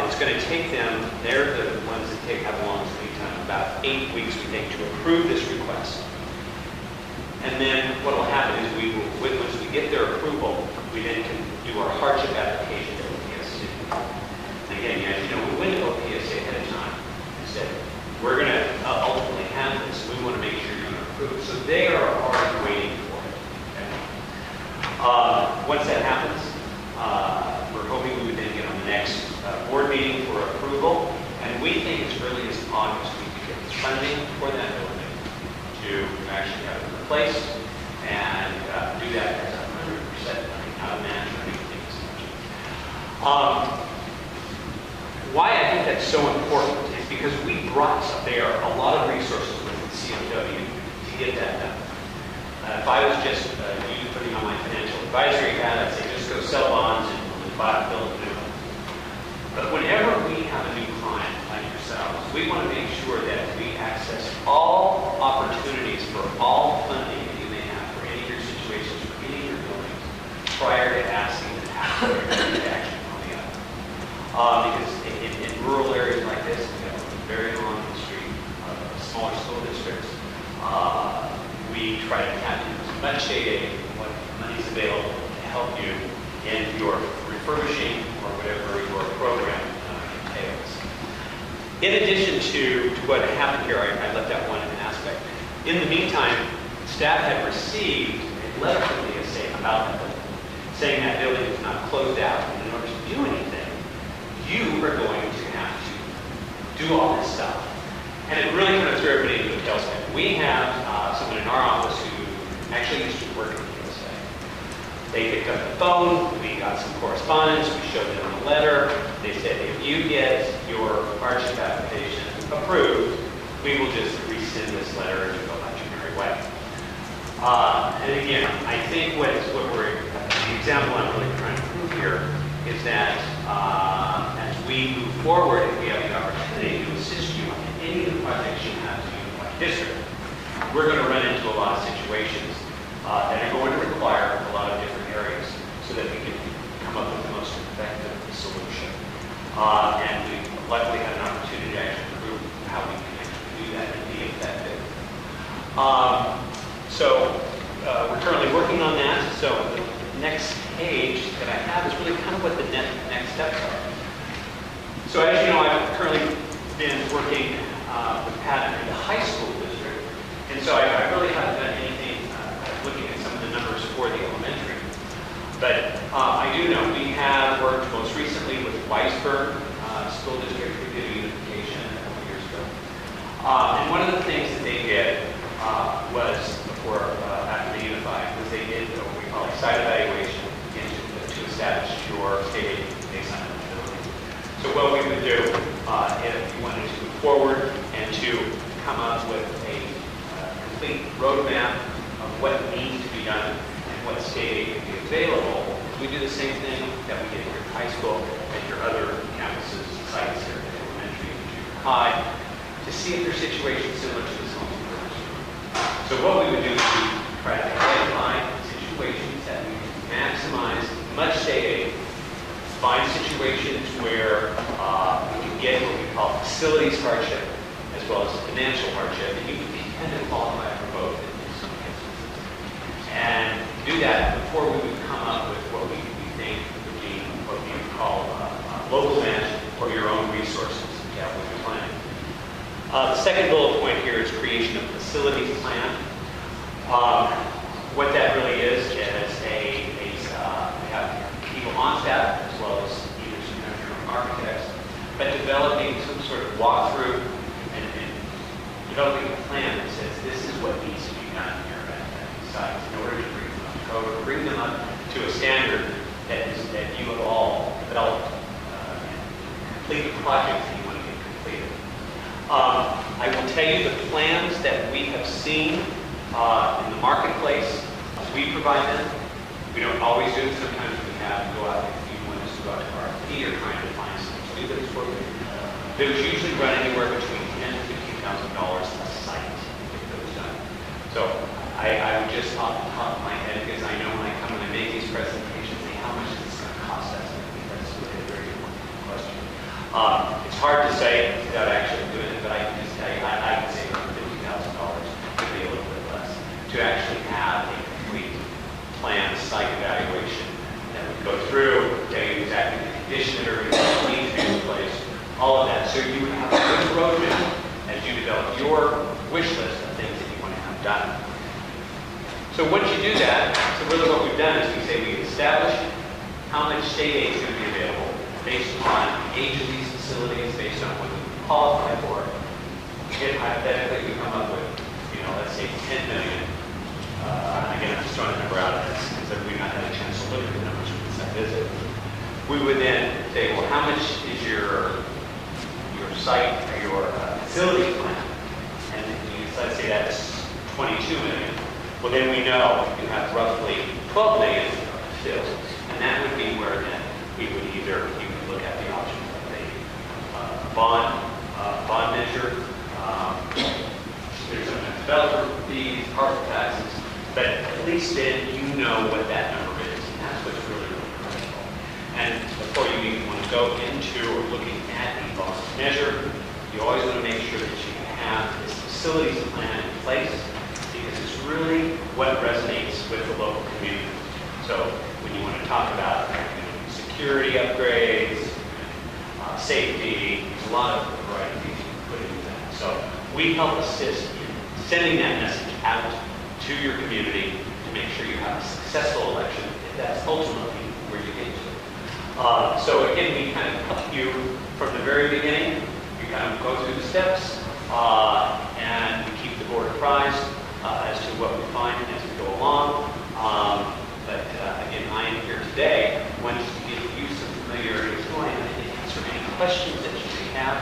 It's going to take them, they're the ones that have the longest lead time, about 8 weeks, we think, to approve this request. And then what will happen is once we get their approval, we then can do our hardship application to OPSC. And again, as you know, we went to OPSC ahead of time and said, we're going to ultimately have this. We want to make sure you're going to approve it. So they are already waiting for it. Okay? Once that happens, we're hoping we would then get on the next board meeting for approval. And we think as early as August we could get the funding for that building to actually have it replaced and do that as 100% money, not a match or anything as much. Why I think that's so important is because we brought there a lot of resources within CMW to get that done. If I was just putting on my financial advisory hat, I'd say just go sell bonds and buy a build new one. But whenever we have a new client like yourselves, we want to make sure that we access all opportunities for all funding that you may have for any of your situations, for any of your buildings, prior to asking the taxpayer to action on the other. Because in rural areas like this, we have a very long history of smaller school districts. We try to tap into as much state aid, what money is available to help you in your refurbishing or whatever your program entails. In addition to what happened here, I left out one aspect. In the meantime, staff had received a letter from the DSA about that building, saying that building is not closed out. And in order to do anything, you are going to have to do all this stuff. And it really kind of threw everybody into a tailspin. We have someone in our office who actually used to work at the DSA. They picked up the phone, we got some correspondence, we showed them the letter. They said, if you get your hardship application approved, we will just rescind this letter and go about your merry way. And again, I think the example I'm really trying to prove here is that as we move forward, if we have the opportunity to assist you on any of the projects you have in the Unified District, we're going to run into a lot of situations that are going to require a lot of different areas so that we can come up with the most effective solution. And we luckily had an opportunity to actually prove how we can actually do that and be effective. We're currently working on that. So the next page that I have is really kind of what the next steps are. So as you know, I've currently been working with Pat in the high school district. And so I really haven't done anything looking at some of the numbers for the elementary. But I do know we have worked most recently with Weisberg School District. We did a unification a couple years ago. And one of the things that they did was, before, after they unified, was they did what we call a site evaluation to establish your state aid based on eligibility. So what we would do, if you wanted to move forward and to come up with a complete roadmap of what needs to be done and what state aid can be available, we do the same thing that we did here at high school and your other campuses, sites here at elementary and junior high, to see if their situation is similar to this home. So what we would do is we try to identify situations that we can maximize much state aid, find situations where we can get what we call facilities hardship as well as financial hardship, and you can qualify for both in some cases. And do that before we would come up with what we think would be what we would call local match or your own resources with your plan. The second bullet point here is creation of facilities plan. What that really is we have people on staff as well as either your own architects, but developing some sort of walkthrough and developing a plan that says this is what needs to be done here at these sites in order to bring them up to code or bring them up to a standard that you have all developed and complete the project that you want to get completed. I will tell you the plans that we have seen in the marketplace, we provide them. We don't always do it. Sometimes we have to go out if you want us to go out to RFP or trying to find some to do this for you. Those usually run anywhere between $10,000 to $15,000 a site to get those done. So I would just off the top of my head, because I know when I make these presentations, say how much is this going to cost us? I think that's really a very important question. It's hard to say without actually doing it, but I can just tell you, I can say around $50,000, could be a little bit less, to actually have a complete plan, site evaluation that would go through, tell you exactly the condition that needs to be in place, all of that. So you would have a good roadmap as you develop your wish list of things that you want to have done. So once you do that, so really what we've done is we say we establish how much state aid is going to be available based on the age of these facilities, based on what we qualify for. If hypothetically we come up with, let's say 10 million. Again, I'm just throwing a number out of this because we've not had a chance to look at the numbers for this visit. We would then say, well, how much is your site or your facility plan? And let's say that's 22 million. Well, then we know you have roughly 12 million filled, and that would be where then we would you could look at the option of a bond measure. There's some developer fees, parcel taxes, but at least then you know what that number is, and that's what's really, really critical. And before you even want to go into or looking at a bond measure, you always want to make sure that you have this facilities plan in place, because it's really what resonates with the local community. So when you want to talk about security upgrades, safety, there's a lot of variety of things you can put into that. So we help assist in sending that message out to your community to make sure you have a successful election, if that's ultimately where you get to. So again, we kind of help you from the very beginning. We kind of go through the steps, and we keep the board apprised as to what we find as we go along. But again, I am here today, wanted to give you some familiarity as well, and answer any questions that you may have.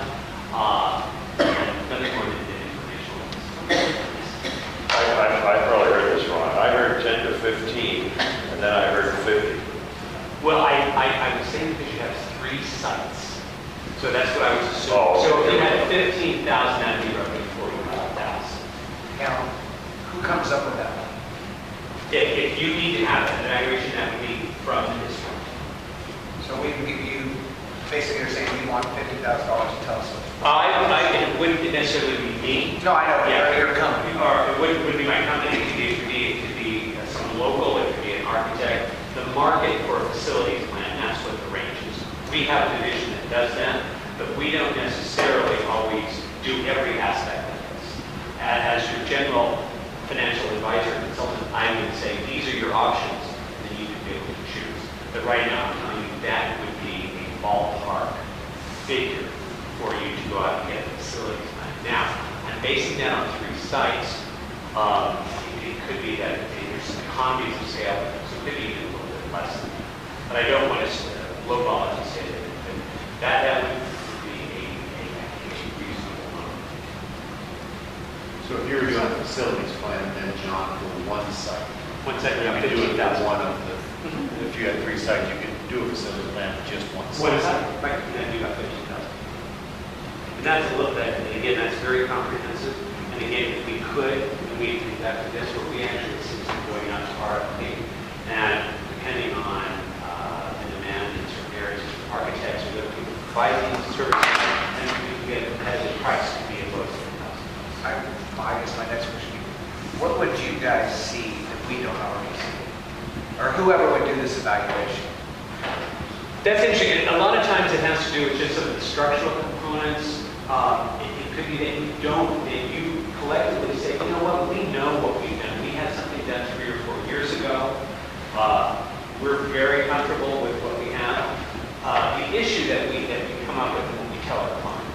Nothing more than information. I probably heard this wrong. I heard 10 to 15, and then I heard 50. Well, I was saying because you have 3 sites. So that's what I was assuming. Oh, so if you okay. had 15,000, that'd be roughly 45,000. Now, who comes up with that? If you need to have an evaluation, that would be from the district. So we can give you, basically you're saying you want $50,000 to tell us what. It wouldn't necessarily be me. No, I know, Yeah. your company. Or it wouldn't be my company. It could be some local, it could be an architect. The market for a facilities plan, that's what the range is. We have a division that does that, but we don't necessarily always do every aspect of this. As your general financial advisor and consultant, I would say these are your options, and then you could be able to choose. But right now, I'm telling you that would be a ballpark figure for you to go out and get a facilities plan. Now, I'm basing that on 3 sites. It could be that there's some economies of scale, so it could be even a little bit less than that. But I don't want to lowball it and say that would be a reasonable number. So if you were doing a facilities plan, then John, for one site, One second, you could do it for 15,000. one of the, if you had 3 sites, you could do a facilities plan for just one site. What is that? Right, and then you got 15,000. And that's a little bit, and again, that's very comprehensive. And again, if we could, and we, after this, where we actually see some going out to RFP, and depending on the demand in certain areas, architects or other people provide these services, and we can get a competitive price to be able to. I guess my next question, what would you guys see that we don't already see? Or whoever would do this evaluation? That's interesting. A lot of times it has to do with just some of the structural components. It could be that you collectively say, you know what, we know what we've done. We had something done 3 or 4 years ago. We're very comfortable with what we have. The issue that we come up with when we tell our clients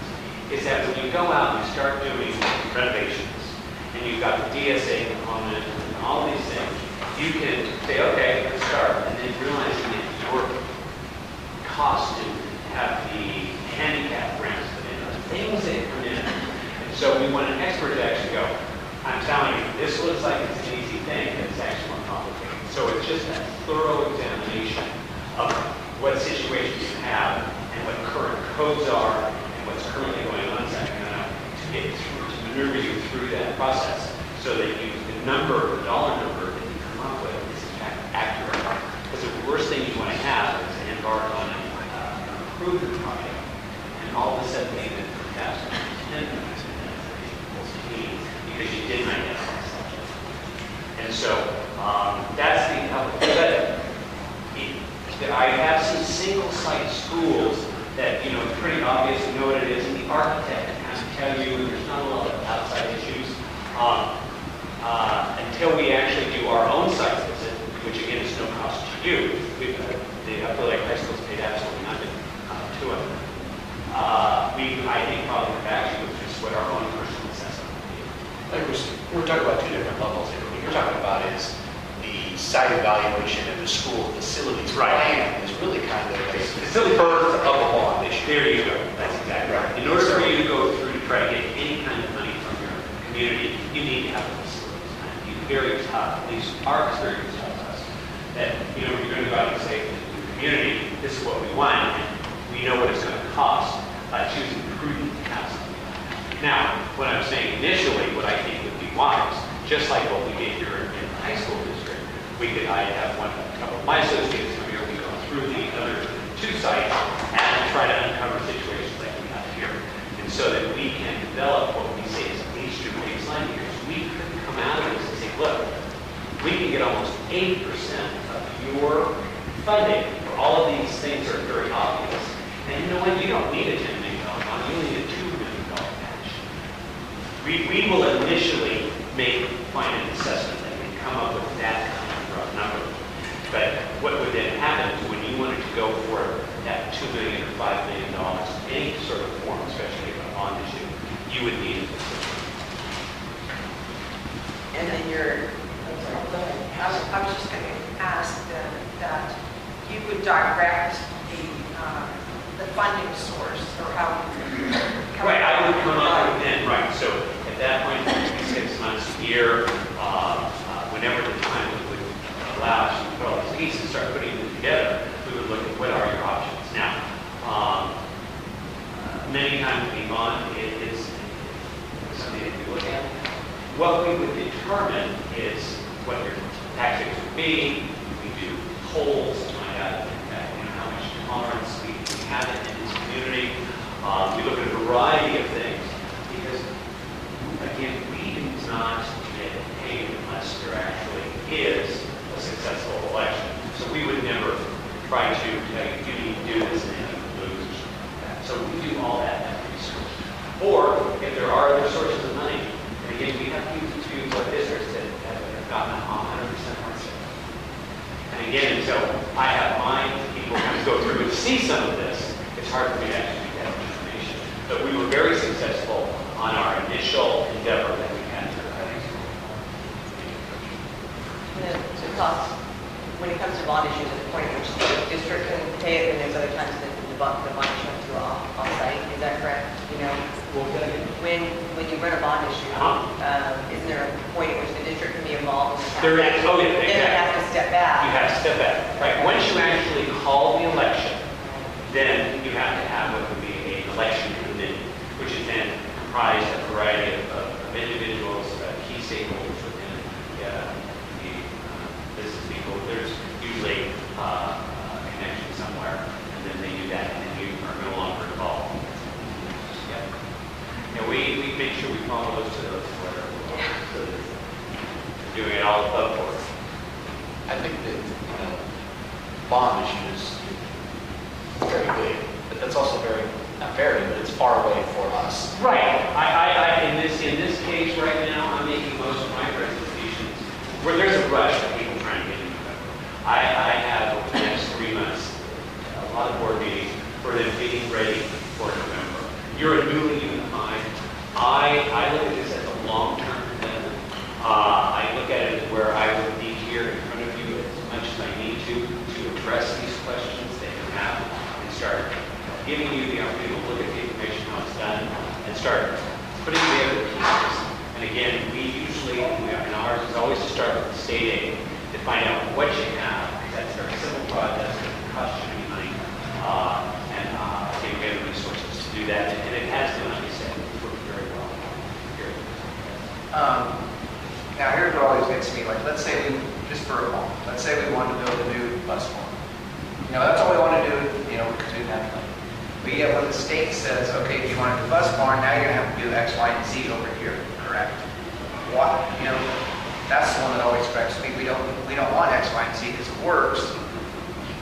is that when you go out and you start doing renovations, and you've got the DSA component and all these things, you can say, okay, let's start, and then realizing that your cost to have the handicap ramps put in, are things that come in. And so we want an expert to actually go, I'm telling you, this looks like it's an easy thing, but it's actually more complicated. So it's just that thorough examination of what situation you have and what current codes are and what's currently going on to get through, to maneuver you through that process so that the number, the dollar number that you come up with is in fact accurate. Because the worst thing you want to have is to embark on an improvement project and all of a sudden think that perhaps 10 minutes because you didn't identify something. And so that's the but I have some single site schools that, you know, it's pretty obvious, you know what it is, and the architect can kind of tell you there's not a lot of outside issues until we actually do our own site visit, which again is no cost to you. The Upperlake High School's paid absolutely nothing to it. I think probably come back to just what our own personal assessment would be. We're talking about 2 different levels here. What you're talking about is the site evaluation and the school facilities plan is really kind of a Facility birth of a bond issue. There you go. That's exactly right. In order for you to go through to try to get any kind of money from your community, you need to have a facilities plan. It's very tough. At least our experience tells us that, you know, you're going to go out and say to the community, this is what we want, and we know what it's going to cost by choosing prudent housing. Now, what I'm saying initially, what I think would be wise, just like what we did here in the high school district, I have a couple of my associates come here, we go through the other 2 sites and try to uncover situations like we have here. And so that we can develop what we say is at least your baseline, because we could come out of this and say, look, we can get almost 80% of your funding for all of these things that are very obvious. And you know what, you don't need a $10 million bond, you only need a $2 million match. We will initially find an assessment that can come up with that kind of rough number. But what would then happen is when you wanted to go for that $2 million or $5 million, any sort of form, especially a bond issue, you would need it. And then I was just going to ask then that you would direct the funding source or how. Right, I would come up with then, right. So at that point, it would be 6 months, a year, whenever the time would allow us to put all these pieces and start putting them together, we would look at what are your options. Now, many times the bond is something that we look at. What we would determine is what your tax rates would be. We do polls to find out how much tolerance we have in this community. We look at a variety of things because, again, we do not get paid unless there actually is a successful election. So we would never try to tell you, you need to do this and then you lose or something like that. So we do all that research. Or if there are other sources of money, and again, we have few districts that have gotten 100% market. And again, until I have my people kind of go through and see some of this, it's hard for me to actually get that information. But we were very successful on our initial endeavor that we can. The cost, when it comes to bond issues, at the point at which the district can pay it, and there's other times that the bond issuance to off-site, is that correct? You know, when you run a bond issue, isn't there a point at which the district can be involved? There is, oh yeah, Then you have to step back. You have to step back. Right. Once you actually call the election, then you have to have what would be an election committee, which is then comprised of a variety of individuals, key stakeholders within the business people. There's usually a connection somewhere, and then they do that, and then you are no longer involved. Yeah. We make sure we follow those to those whatever. So we're doing it all above board. I think that bond issue is very big, but that's also not very, but it's far away for us. Right. In this case right now, I'm making most of my presentations where there's a rush of people trying to get into November. I have over the next 3 months a lot of board meetings for them getting ready for November. You're a newly unified. I look at this as a long-term commitment. I look at it as where I would be here in front of you as much as I need to address these questions that you have and start giving you the opportunity to look at the information, how it's done, and start putting together the pieces. And again, we usually, and ours is always to start with the state aid to find out what you have, because that's a very simple process, it doesn't cost you any money, and getting together resources to do that. And it has been, like you said, it's worked very well. Now, here's what always gets me, like, let's say just for a moment, let's say we wanted to build a new bus barn. That's all we want to do, because we didn't have money. But yet when the state says, okay, if you want to do a bus barn, now you're going to have to do X, Y, and Z over here, correct? What, that's the one that always strikes me. We don't want X, Y, and Z because it works.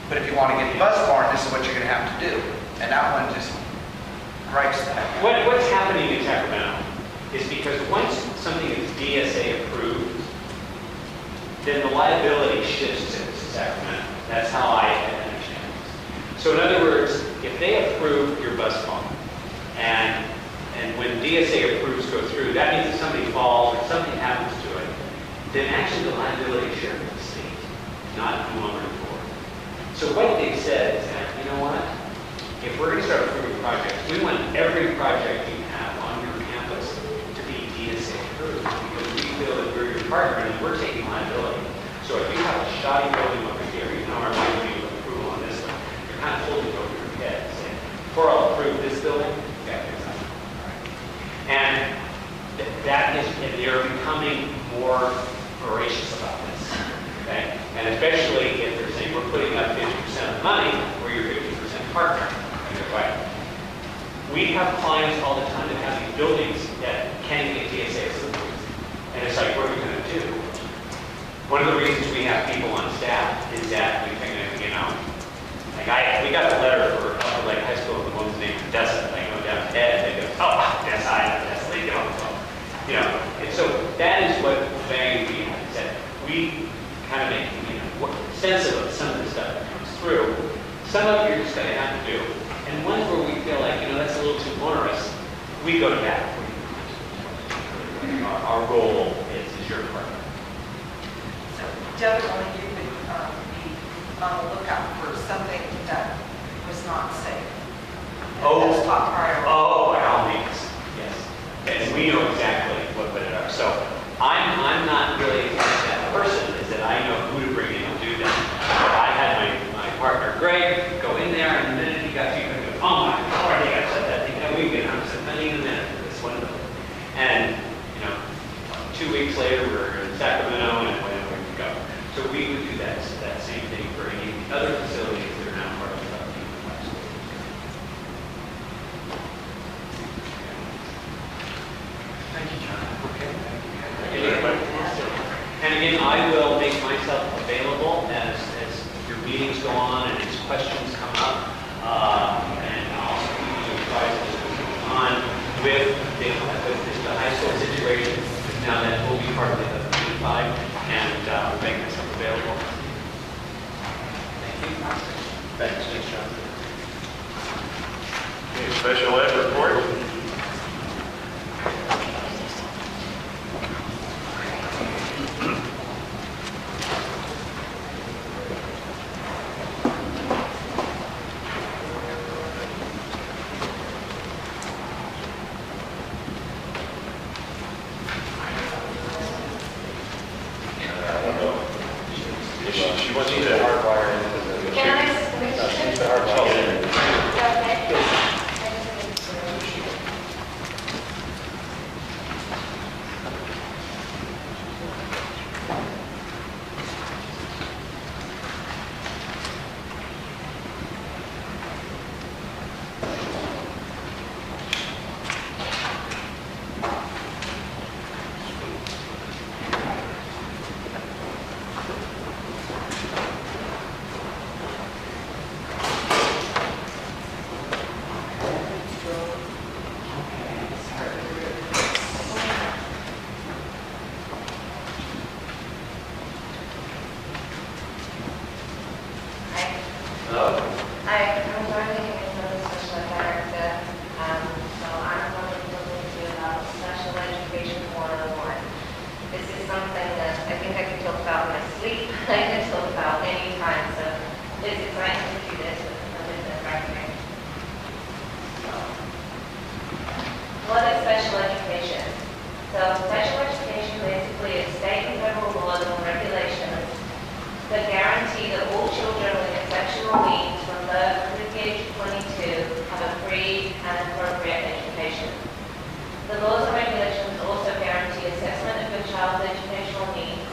But if you want to get a bus barn, this is what you're going to have to do. And that one just gripes that. What's happening in Sacramento is because once something is DSA approved, then the liability shifts to Sacramento. That's how I understand it. So in other words, if they approve your bus barn, and when DSA approves go through, that means if somebody falls or something happens to it, then actually the liability is shared with the state, not no longer the board. So what they've said is that, you know what? If we're going to start approving projects, we want every project you have on your campus to be DSA approved because we feel that we're your partner and we're taking liability. So if you have a shoddy building over here, even though our liability will approve on this one, you're kind of holding it over your head saying, before I'll approve this building, you got to do something. And that is, and they're becoming more voracious about this. Okay? And especially if they're saying we're putting up 50% of the money, or you're 50% partner. Right. We have clients all the time that have these buildings that can't get DSA approved. And it's like, what are we going to do? One of the reasons we have people on staff is that we think, like we got a letter for Upperlake High School, the woman's name is Odessa. They go down to Ed, and they go, oh, yes, that's legal. And so that is what value we have, is that we kind of make, sensitive of some of the stuff that comes through. Some of it you're just going to have to do. And ones where we feel like, that's a little too onerous, we go to bat. Our goal is your partner. So definitely you would be on the lookout for something that was not safe. That's top priority. Oh, by all means, yes. And we know exactly what it are. So I'm not really that person, is that I know who to bring in and do that. So I had my partner, Greg, go in there, and the minute he got to you, go, oh my Lord, I got to set that thing down. We get 100% money in a minute for this one building. And, 2 weeks later, we're in Sacramento, and away we go. So we would do that same thing for any other facilities that are now part of the complex. Thank you, John. Okay. And again, I will make myself available as your meetings go on and as questions come up. And I'll also keep you advised as we go on with the high school situation. Now that will be part of the unified, and we'll make myself available. Thank you. Thanks, John. Okay, special ed report. She wants She's to the hardwire into the. Can I? No, she's the hardwire. Okay. Hi, I'm Dorothy, I'm the special ed director. So I'm going to be talking to you about special education 101. This is something that I think I can talk about in my sleep, I can talk about any time, so it's exciting to do this with a business background. What is special education? So special education basically is state and federal laws and regulations that guarantee that all children with exceptional needs from birth to the age of 22 have a free and appropriate education. The laws and regulations also guarantee assessment of your child's educational needs,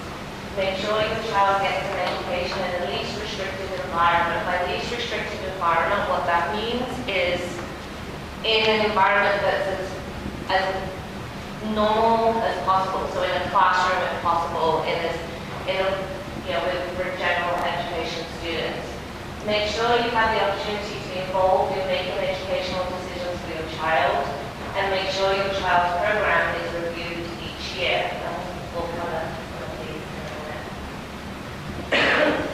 make sure your child gets an education in the least restricted environment. By least restricted environment, what that means is in an environment that's as normal as possible, so in a classroom if possible, with general education students. Make sure you have the opportunity to be involved in making educational decisions for your child, and make sure your child's program is reviewed each year. We'll cover some of these in a minute.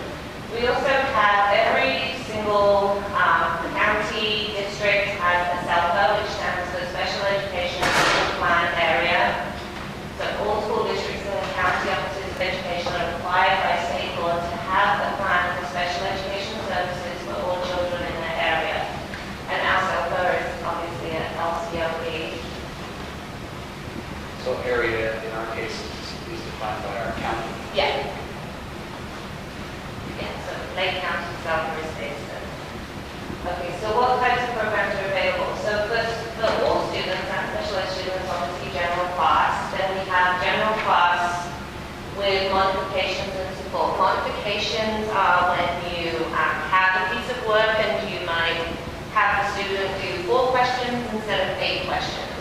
We also have every single county district has a SELPA, which stands for Special Education Plan Area. So all school districts and county offices of education are required by state law to have a plan for special education services for all children in their area. And our SELPA is obviously an LCOE. So area, in our case, is defined by our county. Yeah. Yeah, so Lake County SELPA is based in. Okay, so what types of programs are available? So for all students and special ed students, obviously general class. Then we have general class with modifications and support. Modifications are when you have a piece of work and you might have the student do 4 questions instead of 8 questions.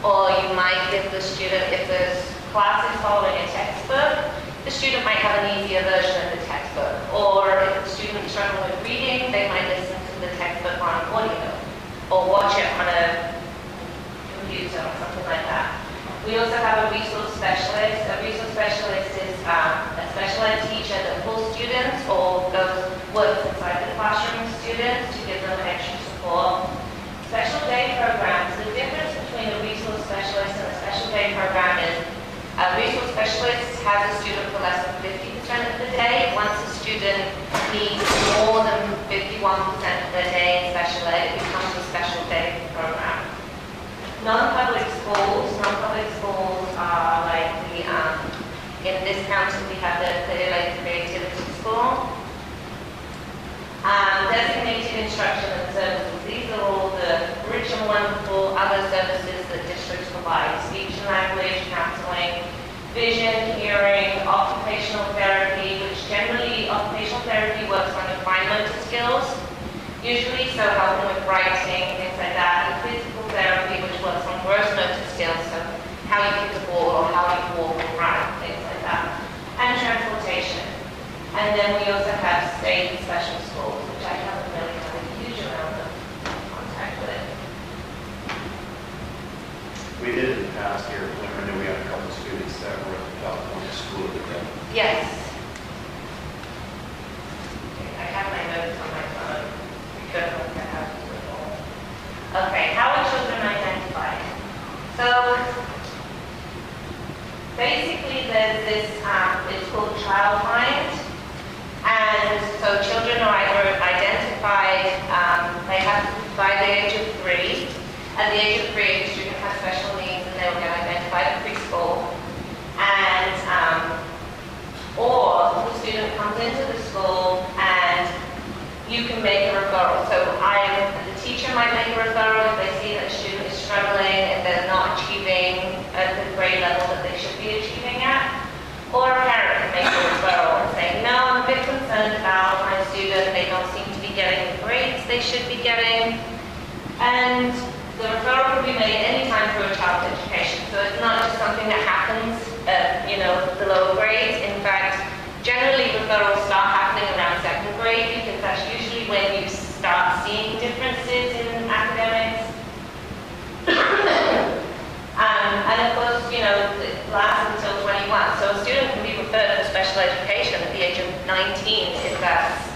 Or you might give the student, if the class is following a textbook, the student might have an easier version of the textbook. Or if the student is struggling with reading, they might listen to the textbook on audio or watch it on a computer or something like that. We also have a resource specialist. A resource specialist is a special ed teacher that pulls students or works inside the classroom with students to give them extra support. Special day programs. The difference between a resource specialist and a special day program is a resource specialist has a student for less than 50% of the day. Once a student needs more than 51% of their day in special ed, it becomes a special day program. Non-public schools are like in this county we have the Upperlake Creativity School. Designated instruction and services. These are all the rich and wonderful other services that districts provide. Speech and language, counseling, vision, hearing, occupational therapy, which generally occupational therapy works on the fine motor skills, usually, so helping with writing, things like that, and physical therapy, which works on gross motor skills, so how you kick the ball or how you walk or run, things like that, and transportation. And then we also have state and special schools, which I haven't really had a huge amount of contact with. We did in the past year, when I knew we had a couple of students that were at the California School of the Deaf. Yes. I have my notes on my phone. Okay, how are children identified? So basically there's this, it's called child find. And so children are either identified, they have by the age of 3. At the age of 3, if a student has special needs, and they will get identified at preschool. And or the student comes into the you can make a referral. So the teacher might make a referral if they see that a student is struggling and they're not achieving at the grade level that they should be achieving at. Or a parent can make a referral and say, no, I'm a bit concerned about my student, they don't seem to be getting the grades they should be getting. And the referral can be made anytime through a child's education. So it's not just something that happens at, the lower grades. In fact, generally referrals start happening around second grade because that's usually when you start seeing differences in academics. And of course, it lasts until 21. So a student can be referred for special education at the age of 19 if that's,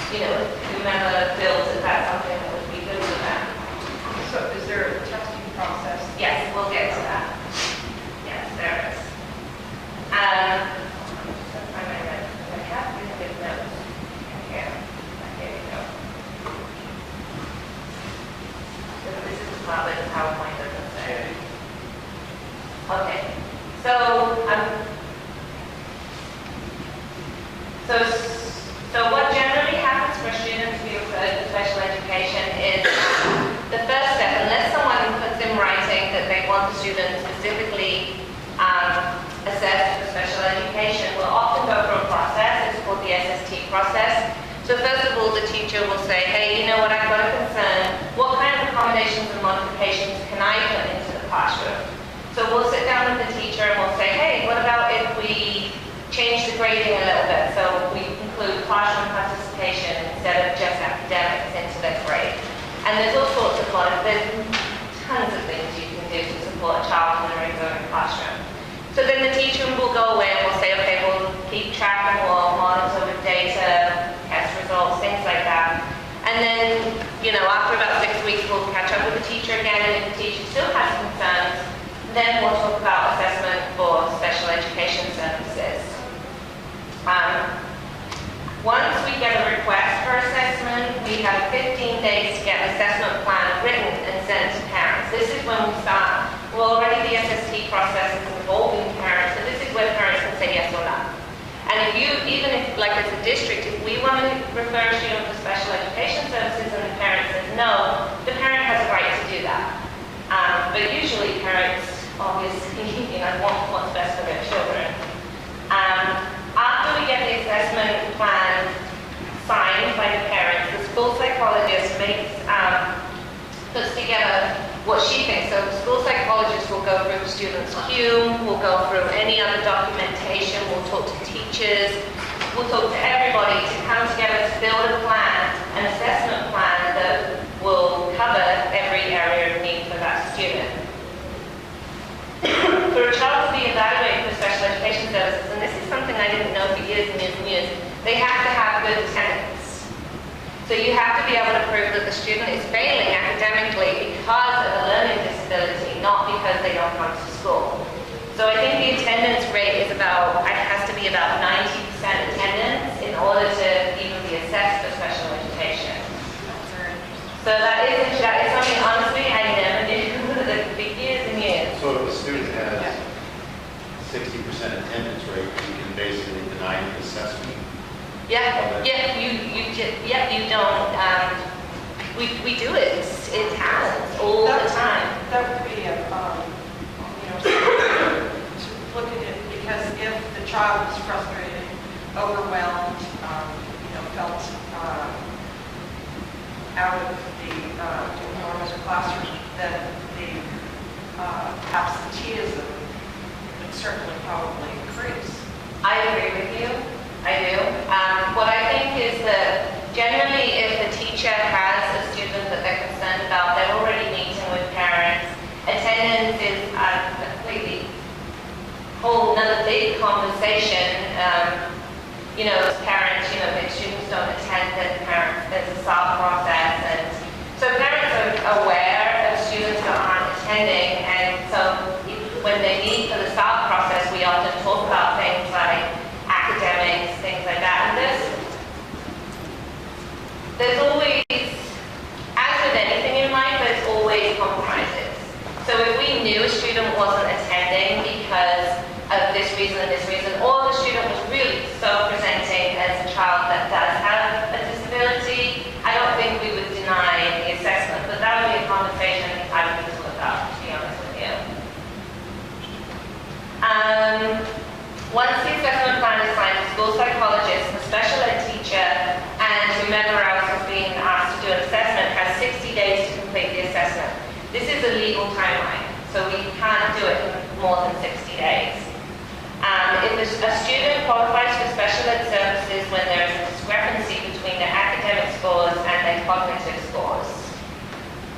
whomever feels that that's something that would be good for them. So is there a testing process? Yes, we'll get to that. Yes, there is. I have these good notes. Here we go. This is probably the PowerPoint doesn't say. Okay, so what generally happens for a student to be referred to special education is the first step, unless someone puts in writing that they want the student specifically assessed for special education, will often go through a process. It's called the SST process. So first of all, the teacher will say, hey, you know what, I've got a concern. What kind of accommodations and modifications can I put into the classroom? So we'll sit down with the teacher and we'll say, hey, what about if we change the grading a little bit? So we include classroom participation instead of just academics into their grade. And there's all sorts of there's tons of things you can do to support a child in their own classroom. So then the teacher will go away and we'll say, okay, we'll keep track and we'll monitor with data, test results, things like that. And then, after about 6 weeks, we'll catch up with the teacher again, and if the teacher still has concerns, then we'll talk about assessment for special education services. Once we get a request for assessment, we have 15 days to get an assessment plan written and sent to parents. This is when we start. Well, already the SST process is involving parents, so this is where parents can say yes or no. And even if, like as a district, if we want to refer a student to special education services and the parent says no, the parent has a right to do that. But usually parents obviously, want what's best for their children. After we get the assessment plan signed by the parents, the school psychologist puts together what she thinks. So the school psychologist will go through the student's cue, will go through any other documentation, we'll talk to teachers, we'll talk to everybody to come together to build a plan, an assessment plan that will cover every area of need for that student. For a child to be evaluated for special education services, and this is something I didn't know for years and years and years, they have to have good attendance. So you have to be able to prove that the student is failing academically because of a learning disability, not because they don't come to school. So I think the attendance rate is has to be about 90% attendance in order to even be assessed for special education. So that is something, honestly, I never knew for years and years. So if a student has 60% attendance rate, you can basically deny the assessment? You don't. We do it. It happens all the time. That would be to look at it, because if the child is frustrated, overwhelmed, felt out of the normal classroom, then the absenteeism would certainly probably increase. I agree with you. I do. What I think is that generally if the teacher has a student that they're concerned about, they're already meeting with parents. Attendance is a completely whole another big conversation. As parents, if students don't attend, then there's a SAR process. And so parents are aware of students that aren't attending. And so when they meet for the SAR process, we often talk about things like academics, things like that. And there's always, as with anything in life, there's always compromises. So if we knew a student wasn't attending because of this reason and this reason, or the student was really so presenting as a child that does have a disability, This is a legal timeline, so we can't do it in more than 60 days. If a student qualifies for special ed services when there is a discrepancy between their academic scores and their cognitive scores,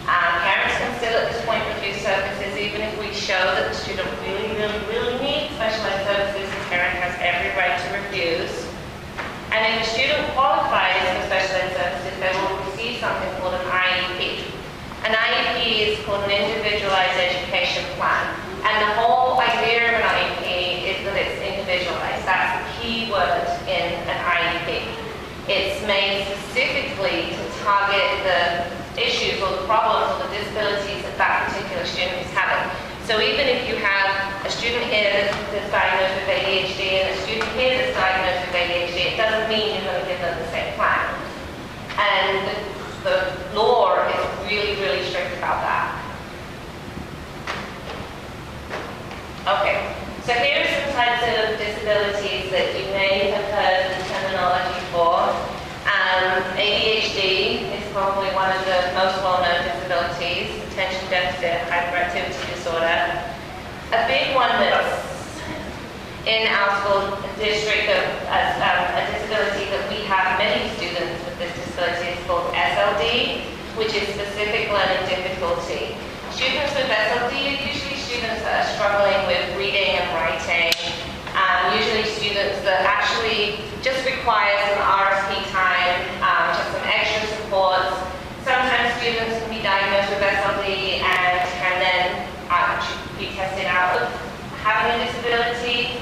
parents can still at this point refuse services even if we show that the student really needs special ed services. The parent has every right to refuse. And if a student qualifies for special ed services, they will receive something called an IEP. An IEP is called an Individualized Education Plan. And the whole idea of an IEP is that it's individualized. That's the key word in an IEP. It's made specifically to target the issues or the problems or the disabilities that that particular student is having. So even if you have a student here that's diagnosed with ADHD and a student here that's diagnosed with ADHD, it doesn't mean you're going to give them the same plan. And the law is really strict about that. Okay, so here are some types of disabilities that you may have heard the terminology for. ADHD is probably one of the most well-known disabilities, attention deficit hyperactivity disorder. A big one that's in our school district, a disability that we have many students with this disability is called SLD, which is specific learning difficulty. Students with SLD are usually students that are struggling with reading and writing, usually students that actually just require some RSP time, just some extra supports. Sometimes students can be diagnosed with SLD and can then be tested out of having a disability.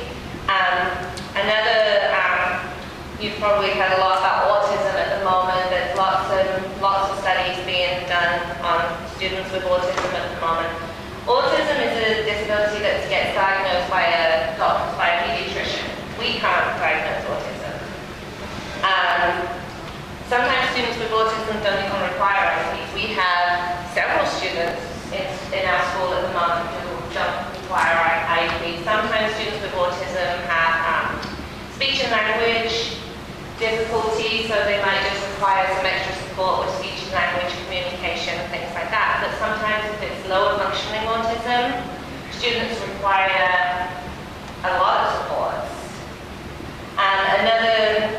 You've probably heard a lot about autism at the moment. There's lots of studies being done on students with autism at the moment. Autism is a disability that gets diagnosed by a doctor, by a pediatrician. We can't diagnose autism. Sometimes students with autism don't even require IEPs. We have several students in our school at the moment who don't require IEPs. Sometimes students with autism have speech and language difficulties, so they might just require some extra support with speech and language communication and things like that. But sometimes if it's lower functioning autism, students require a lot of supports. Another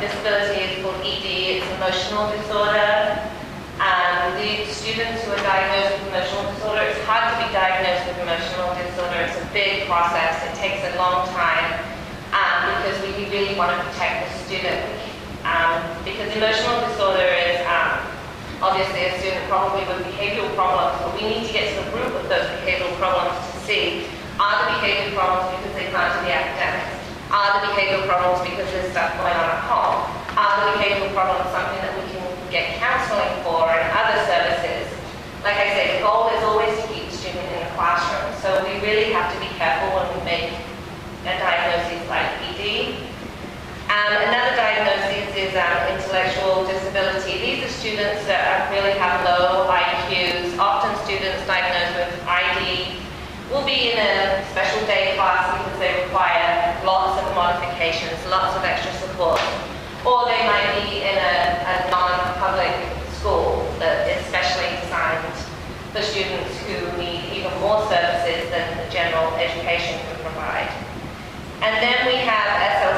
disability is called ED, it's emotional disorder. The students who are diagnosed with emotional disorder, it's hard to be diagnosed with emotional disorder. It's a big process. It takes a long time because we really want to protect the student. Because emotional disorder is obviously a student probably with behavioral problems, but we need to get to the root of those behavioral problems to see, are the behavioral problems because they can't do the academics? Are the behavioral problems because there's stuff going on at home? Are the behavioral problems something that we can get counseling for and other services? Like I say, the goal is always to keep the student in the classroom, so we really have to be careful when we make a diagnosis like ED. Another diagnosis is intellectual disability. These are students that really have low IQs. Often students diagnosed with ID will be in a special day class because they require lots of modifications, lots of extra support. Or they might be in a non-public school that is specially designed for students who need even more services than the general education can provide. And then we have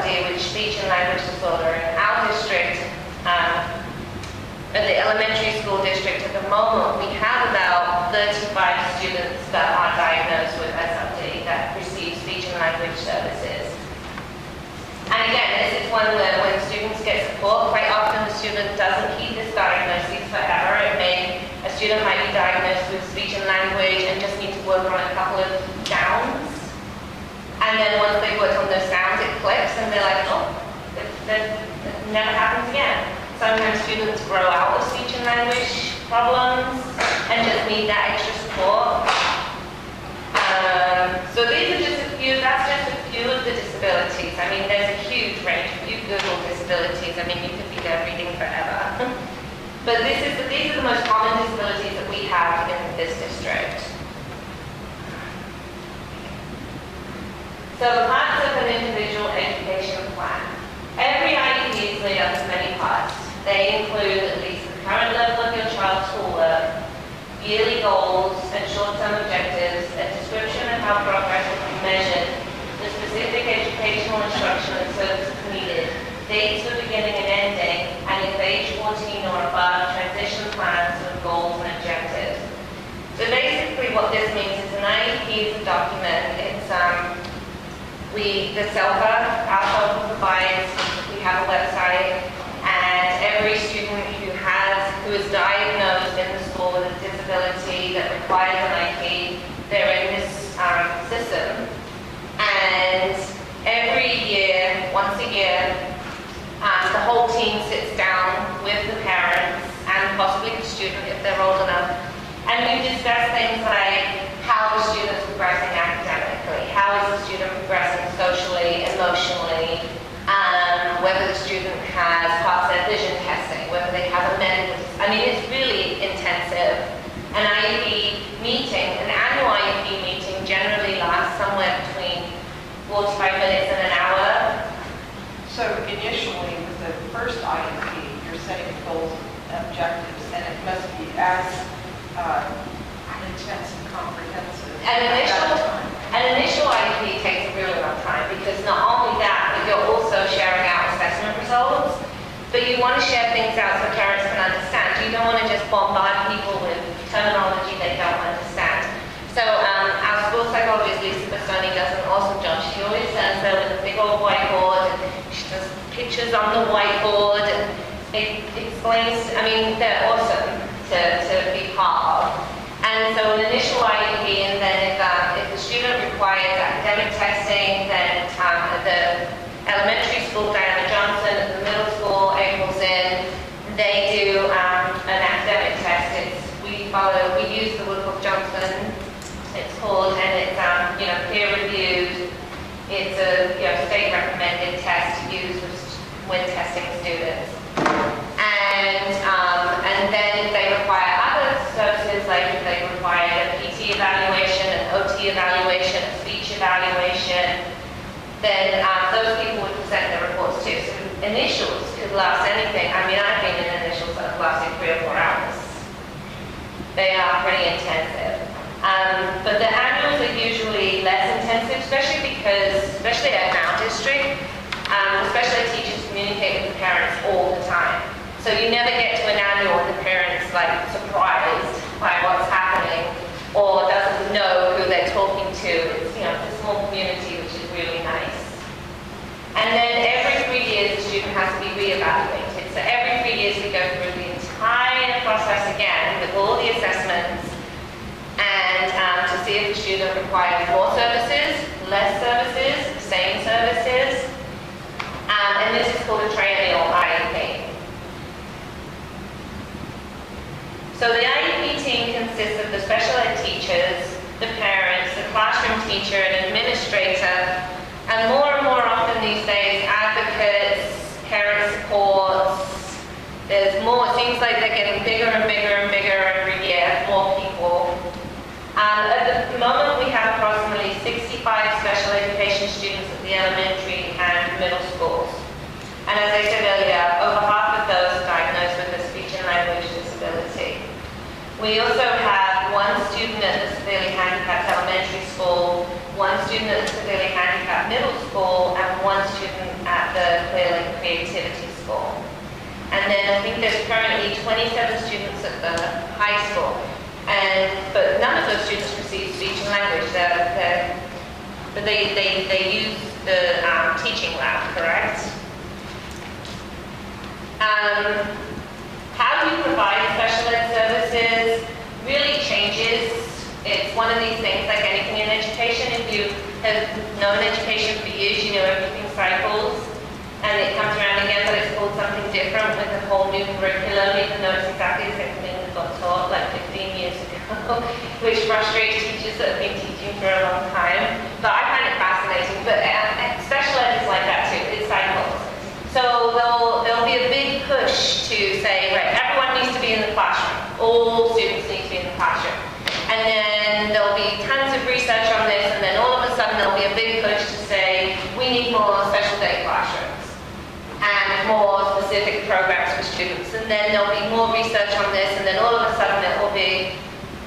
SLD, which is speech and language disorder. In our district, at the elementary school district at the moment, we have about 35 students that are diagnosed with SLD that receive speech and language services. And again, this is one where when students get support, quite often the student doesn't keep this diagnosis forever. A student might be diagnosed with speech and language and just need to work on a couple of sounds. And then once they've worked on those sounds, it clicks and they're like, oh, that never happens again. Sometimes students grow out of speech and language problems and just need that extra support. So these are just a few, that's just a few of the disabilities. I mean, there's a huge range. If you Google disabilities, I mean, you could be there reading forever. But these are the most common disabilities that we have in this district. So parts of an individual education plan. Every IEP is made up of many parts. They include at least the current level of your child's schoolwork, yearly long-term objectives, a description of how progress will be measured, the specific educational instruction and services needed, dates for beginning and ending, and if age 14 or above, transition plans with goals and objectives. So basically what this means is an IEP is a document. It's the SELPA, our SELPA provides, we have a website, and every student who is diagnosed in the school with a disability that requires an IEP, they're in this system. And every year, once a year, the whole team sits down with the parents and possibly the student if they're old enough, and we discuss things like how the student's progressing academically, how is the student progressing socially, emotionally, whether the student has passed their vision testing, whether they have a medical, I mean, it's really intensive. An IEP meeting, an annual IEP meeting generally lasts somewhere between 45 minutes and an hour. So initially, with the first IEP, you're setting goals and objectives, and it must be as intense and comprehensive. An initial IEP takes a really long time because not only that, but you're also sharing out assessment results. But you want to share things out so parents can understand. You don't want to just bombard people with terminology they don't understand. So our school psychologist, Lisa Bastoni, does an awesome job. She always stands there with a big old whiteboard, and she does pictures on the whiteboard, and it explains, I mean, they're awesome to be part of. And so an initial IEP, and then if the student requires academic testing, then at the elementary school, Diana Johnson, at the middle school, April Zinn, they do an academic test. We use the Woodcock Johnson, it's called, and it's peer reviewed. It's a state recommended test used when testing students. And then they require other services, like if they require a PT evaluation, an OT evaluation, a speech evaluation, then those people would present their reports too. So initials could last anything. I mean, I've been in initials that have lasted 3 or 4 hours. They are pretty intensive. But the annuals are usually less intensive, especially at our district, special ed teachers communicate with the parents all the time. So you never get to an annual and the parents like surprised by what's happening or doesn't know who they're talking to. It's, it's a small community, which is really nice. And then every 3 years, the student has to be reevaluated. So every 3 years, we go through the entire process again with all the assessments and to see if the student requires more services, less services, the same services. And this is called a triennial IEP. So the IEP team consists of the special ed teachers, the parents, the classroom teacher, an administrator, and more often these days, advocates, parent supports. There's more, it seems like they're getting bigger and bigger and bigger every year, more people. At the moment, we have approximately 65 special education students at the elementary and middle schools. And as I said earlier, over half of those are diagnosed with a speech and language disability. We also have 1 student at the severely handicapped elementary school, 1 student at the severely handicapped middle school, and 1 student at the Upperlake Creativity School. And then I think there's currently 27 students at the high school. But none of those students receive speech and language. But they use the teaching lab, correct? How do you provide special ed services really changes. It's one of these things like anything in education. If you have known education for years, you know everything cycles and it comes around again, but it's called something different with a whole new curriculum, even though it's exactly the same thing that got taught like 15 years ago, which frustrates teachers that have been teaching for a long time. But I find it fascinating. But special ed is like that too. It cycles. So there'll be a big push to say, right, everyone needs to be in the classroom. All students need to be in the classroom. And then there'll be tons of research on this, and then all of a sudden there'll be a big push to say, we need more special day classrooms and more specific programs for students. And then there'll be more research on this, and then all of a sudden it will be,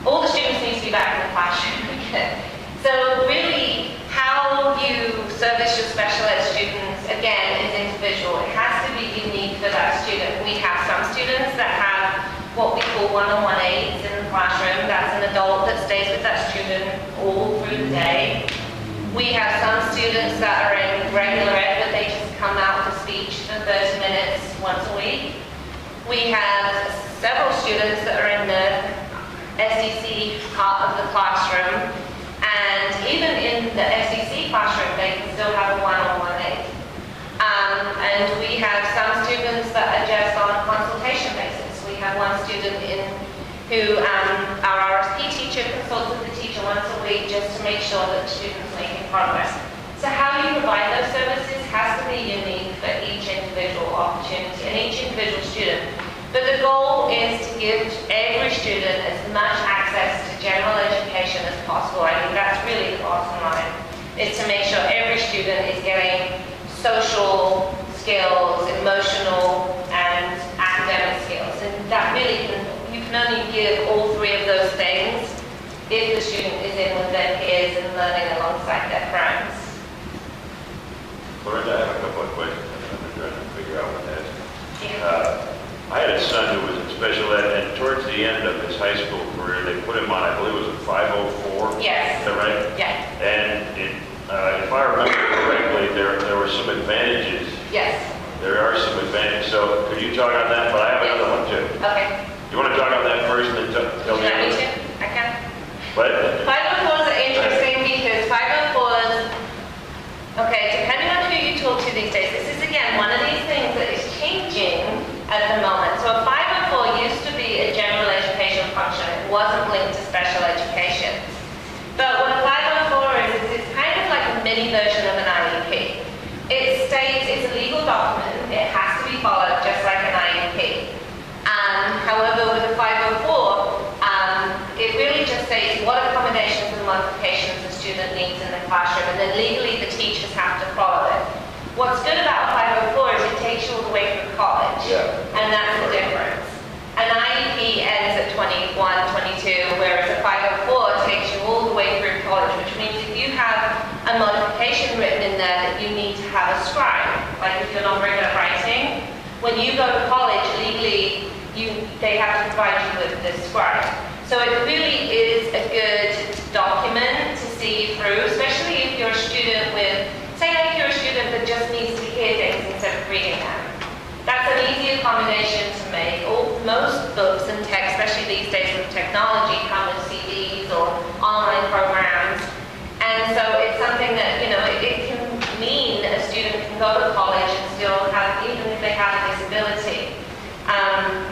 all the students need to be back in the classroom again. So really, how you service your special ed students, again, is individual. It has to be unique for that student. We have some students that have what we call one-on-one aides in the classroom. That's an adult that stays with that student all through the day. We have some students that are in regular ed, but they just come out for speech for 30 minutes once a week. We have several students that are in the SEC part of the classroom, and even in the SEC classroom, they can still have a one-on-one aide. And we have some students that are just on a consultation basis. We have one student who our RSP teacher consults with the teacher once a week just to make sure that the student's making progress. So how you provide those services has to be unique for each individual opportunity and each individual student. But the goal is to give every student as much access to general education as possible. I think that's really the bottom line, is to make sure every student is getting social skills, emotional, and academic skills. And that really you can only give all three of those things if the student is in with their peers and learning alongside their friends. Lorinda, I have a couple of questions. I'm trying to figure out what that is. Yeah. I had a son who was in special ed, and towards the end of his high school career, they put him on, I believe it was a 504. Yes. Is that right? Yeah. And if I remember correctly, there were some advantages. Yes. There are some advantages. So could you talk on that? But I have another one too. Okay. You want to talk on that first and then tell Would me? you like me to? I can. What? 504s are interesting because 504s, okay, depending on who you talk to these days, this is again one of these things that is changing at the moment. So a 504 used to be a general education function. It wasn't linked to special education. But what a 504 is it's kind of like a mini version of an IEP. It states it's a legal document. It has to be followed just like an IEP. However, with a 504, it really just states what accommodations and modifications the student needs in the classroom, and then legally the teachers have to follow it. What's good about a 504 is it takes you all the way through college, and that's the difference. An IEP ends at 21, 22, whereas a 504 takes you all the way through college, which means if you have a modification written in there that you need to have a scribe, like if you're not very good at writing, when you go to college, legally, they have to provide you with this scribe. So it really is a good document to see through, especially if you're a student with, say like you're a student that just needs to hear things instead of reading them. That's an easy accommodation to make. Most books and tech, especially these days with technology, come with CDs or online programs. And so it's something that, it can mean a student can go to college and still have, even if they have a disability.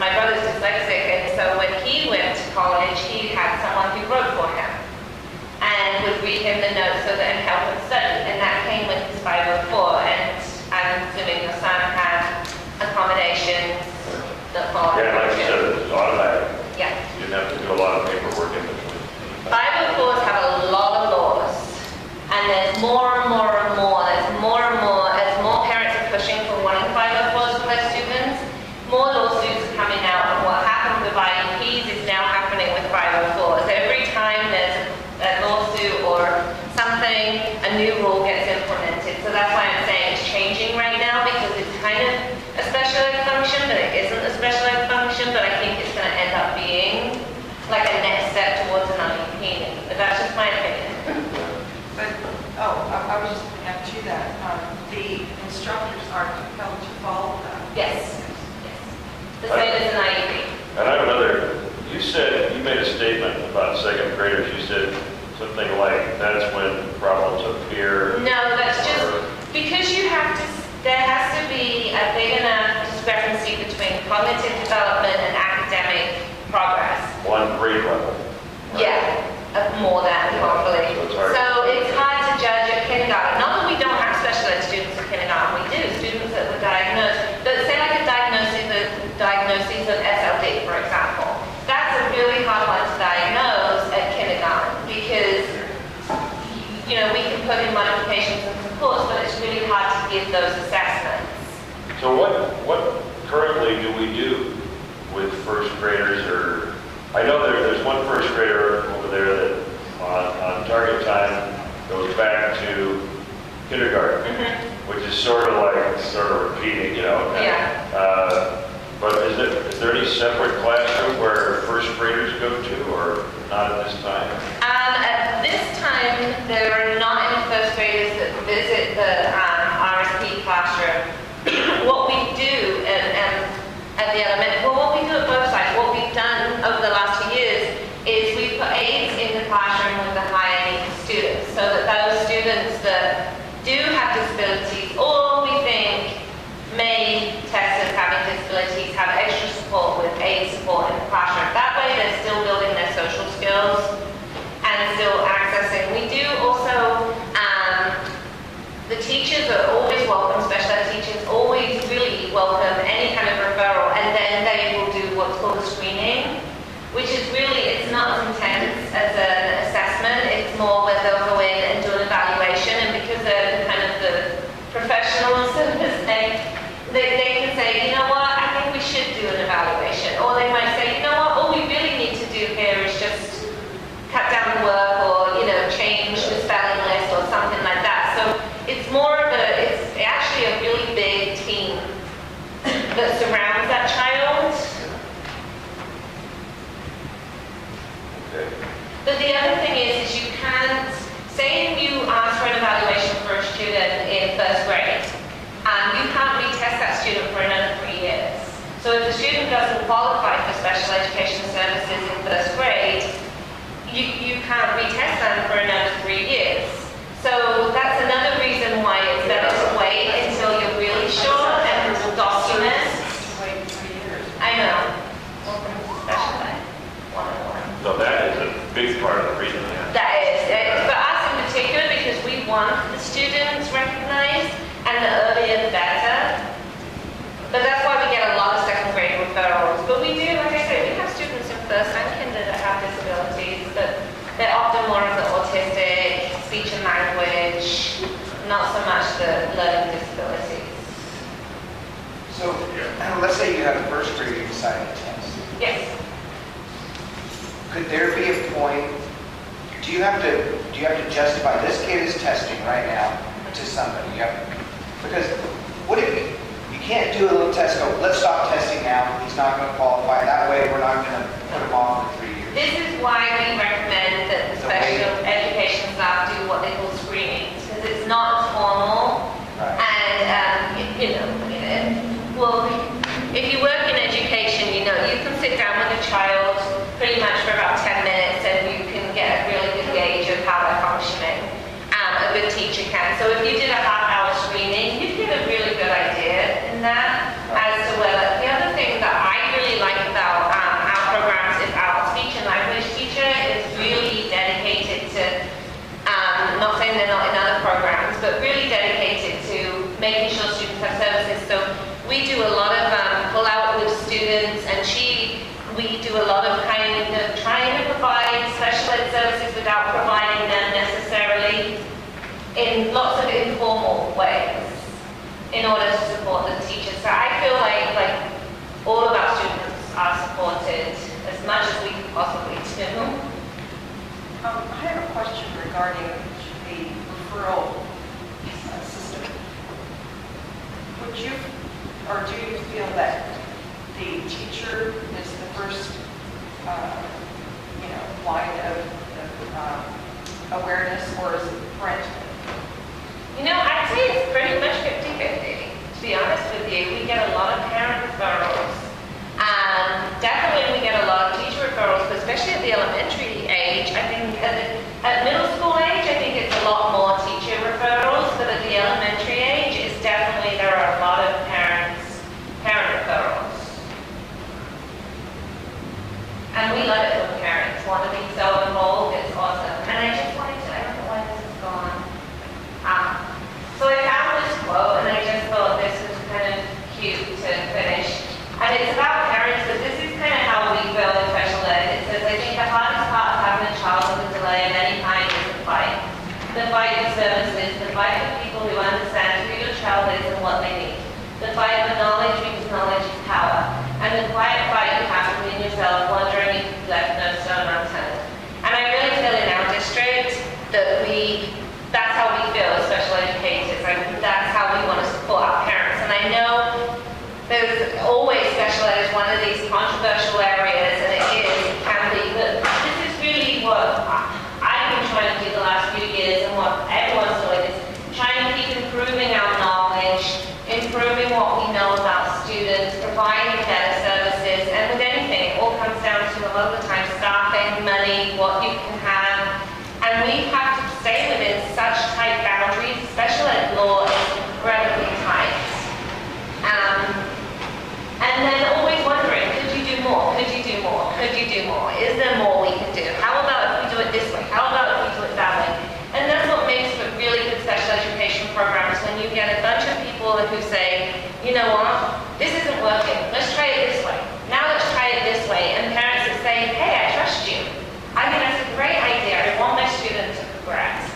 My brother's dyslexic, and so when he went to college, he had someone who wrote for him and would read him the notes so that and help him study. And that came with his 504. And I'm assuming your son had accommodations that fall. Yeah, like you said, it's automatic. Yeah. You didn't have to do a lot of paperwork in between. 504s have a lot of laws, and there's more and more and more. There's more and more as more parents are pushing for wanting 504s for their students. More lawsuits are coming out, and what happened with IEPs is now happening with 504s. Every time there's a lawsuit or something, a new rule gets implemented. So that's why I'm saying it's changing right now, because it's kind of a special ed function, but it isn't a special ed function, but I think it's going to end up being like a next step towards an IEP. But that's just my opinion. But, I was just going to add to that, the instructors are compelled to follow that. Yes. The same as an IEP. And I have another, you made a statement about second graders. You said something like, that's when problems appear. No, that's just, because there has to be a big enough discrepancy between cognitive development and academic progress. One grade level. Right? Yeah, more than, hopefully. So it's hard to judge at kindergarten. Not that we don't have special ed students at kindergarten, we do, students that were diagnosed. But say like a diagnosis of SLD, for example. That's a really hard one to diagnose at kindergarten because, we can put in modifications and supports, but it's really hard to give those assessments. So what currently do we do with first graders? Or I know there's one first grader separate classroom where first graders go to, or not at this time? At this time, there are not any first graders that visit the RSP classroom. What we do at the elementary, well, what we do at both sides, what we've done over the last 2 years is we put aides in the classroom with the higher need students, so that those students that do have disabilities, or we think may test as having disabilities, have extra support with aid support in the classroom. That way they're still building their social skills and still accessing. We do also, the teachers are always welcome, special ed teachers always really welcome any kind of referral, and then they will do what's called a screening, which is really, it's not as intense as an assessment, it's more where they'll go in and do an evaluation, and because they're kind of the professionals, so to say, they can say, you know what, I think we should do an evaluation. Or they might say, you know what, all we really need to do here is just cut down the work, or, you know, change the spelling list or something like that. So it's more of it's actually a really big team that surrounds that child. Okay. But the other thing is you can't, say you ask for an evaluation for a student in first grade, you can't retest that student for another 3 years. So if the student doesn't qualify for special education services in first grade, you can't retest them for another 3 years. So that's another reason why it's better to wait until you're really sure and document. Wait 3 years. I know. Welcome to special ed 101. So that is a big part of the reason. That is, for us in particular, because we want the students recognized, and the earlier the better. But that's why we get a lot of second grade referrals. But we do, like I said, we have students in first and kinder that have disabilities, but they're often more of the autistic, speech and language, not so much the learning disabilities. So, let's say you have a first grader deciding to test. Yes. Could there be a point, do you have to justify this kid is testing right now to somebody? Because what if you can't do a little test, go, let's stop testing now, he's not going to qualify, that way we're not going to put him off for 3 years. This is why we recommend that the special education staff do what they call screenings, because it's not formal. Right. And, you know, well, if you work in education, you know, you can sit down with a child pretty much for about 10 minutes and you can get a really good gauge of how they're functioning. A good teacher can. So if you did a half-hour screening, you'd get a really good idea in that as to whether. The other thing that I really like about our programs is our speech and language teacher is really dedicated to, not saying they're not in other programs, but really dedicated to making sure students have services. So we do a lot of pull out with students, and we do a lot of kind of trying to provide special ed services without providing them necessarily, in lots of informal ways in order to support the teachers. So I feel like all of our students are supported as much as we can possibly do. I have a question regarding the referral system. Would you, or do you feel that the teacher is the first, line of awareness, or is it parental? You know, I'd say it's pretty much 50-50, to be honest with you. We get a lot of parent referrals. Definitely we get a lot of teacher referrals, but especially at the elementary age. I think at middle school age, I think it's a lot more teacher referrals, but at the elementary age, it's definitely, there are a lot of parent referrals. And we love it when parents want to be so involved. It's awesome. And I just wanted to, I don't know why this is gone. So I found this quote, and I just thought this was kind of cute to finish. And it's about parents, but this is kind of how we feel in special ed. It says, I think the hardest part of having a child with a delay of any kind is the fight. The fight for services, the fight for people who understand who your child is and what they need. The fight for knowledge, because knowledge is power. And the quiet fight you have within yourself, wondering if you've left no stone unturned. And I really feel in our district that that's how we feel as special educators. That's how we want to support our parents. And I know there's always special ed is one of these controversial a lot of the time staffing, money, what you can have. And we have to stay within such tight boundaries. Special ed law is incredibly tight. And then always wondering, could you do more? Could you do more? Could you do more? Is there more we can do? How about if we do it this way? How about if we do it that way? And that's what makes for really good special education programs, when you get a bunch of people who say, you know what, this isn't working, let's try it this way. Now let's try it this way. And parents that say, hey, I trust you. I think that's a great idea. I want my student to progress.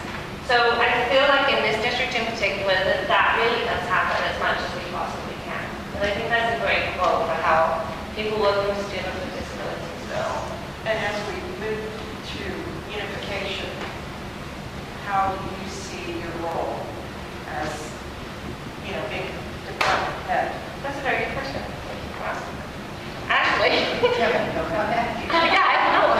So I feel like in this district in particular, that really does happen as much as we possibly can. And I think that's a great quote for how people work with students with disabilities go. And as we move to unification, how do you see your role as, being department head? That's a very good question. Thank you for asking. Actually, Kevin, don't come back. yeah, I know.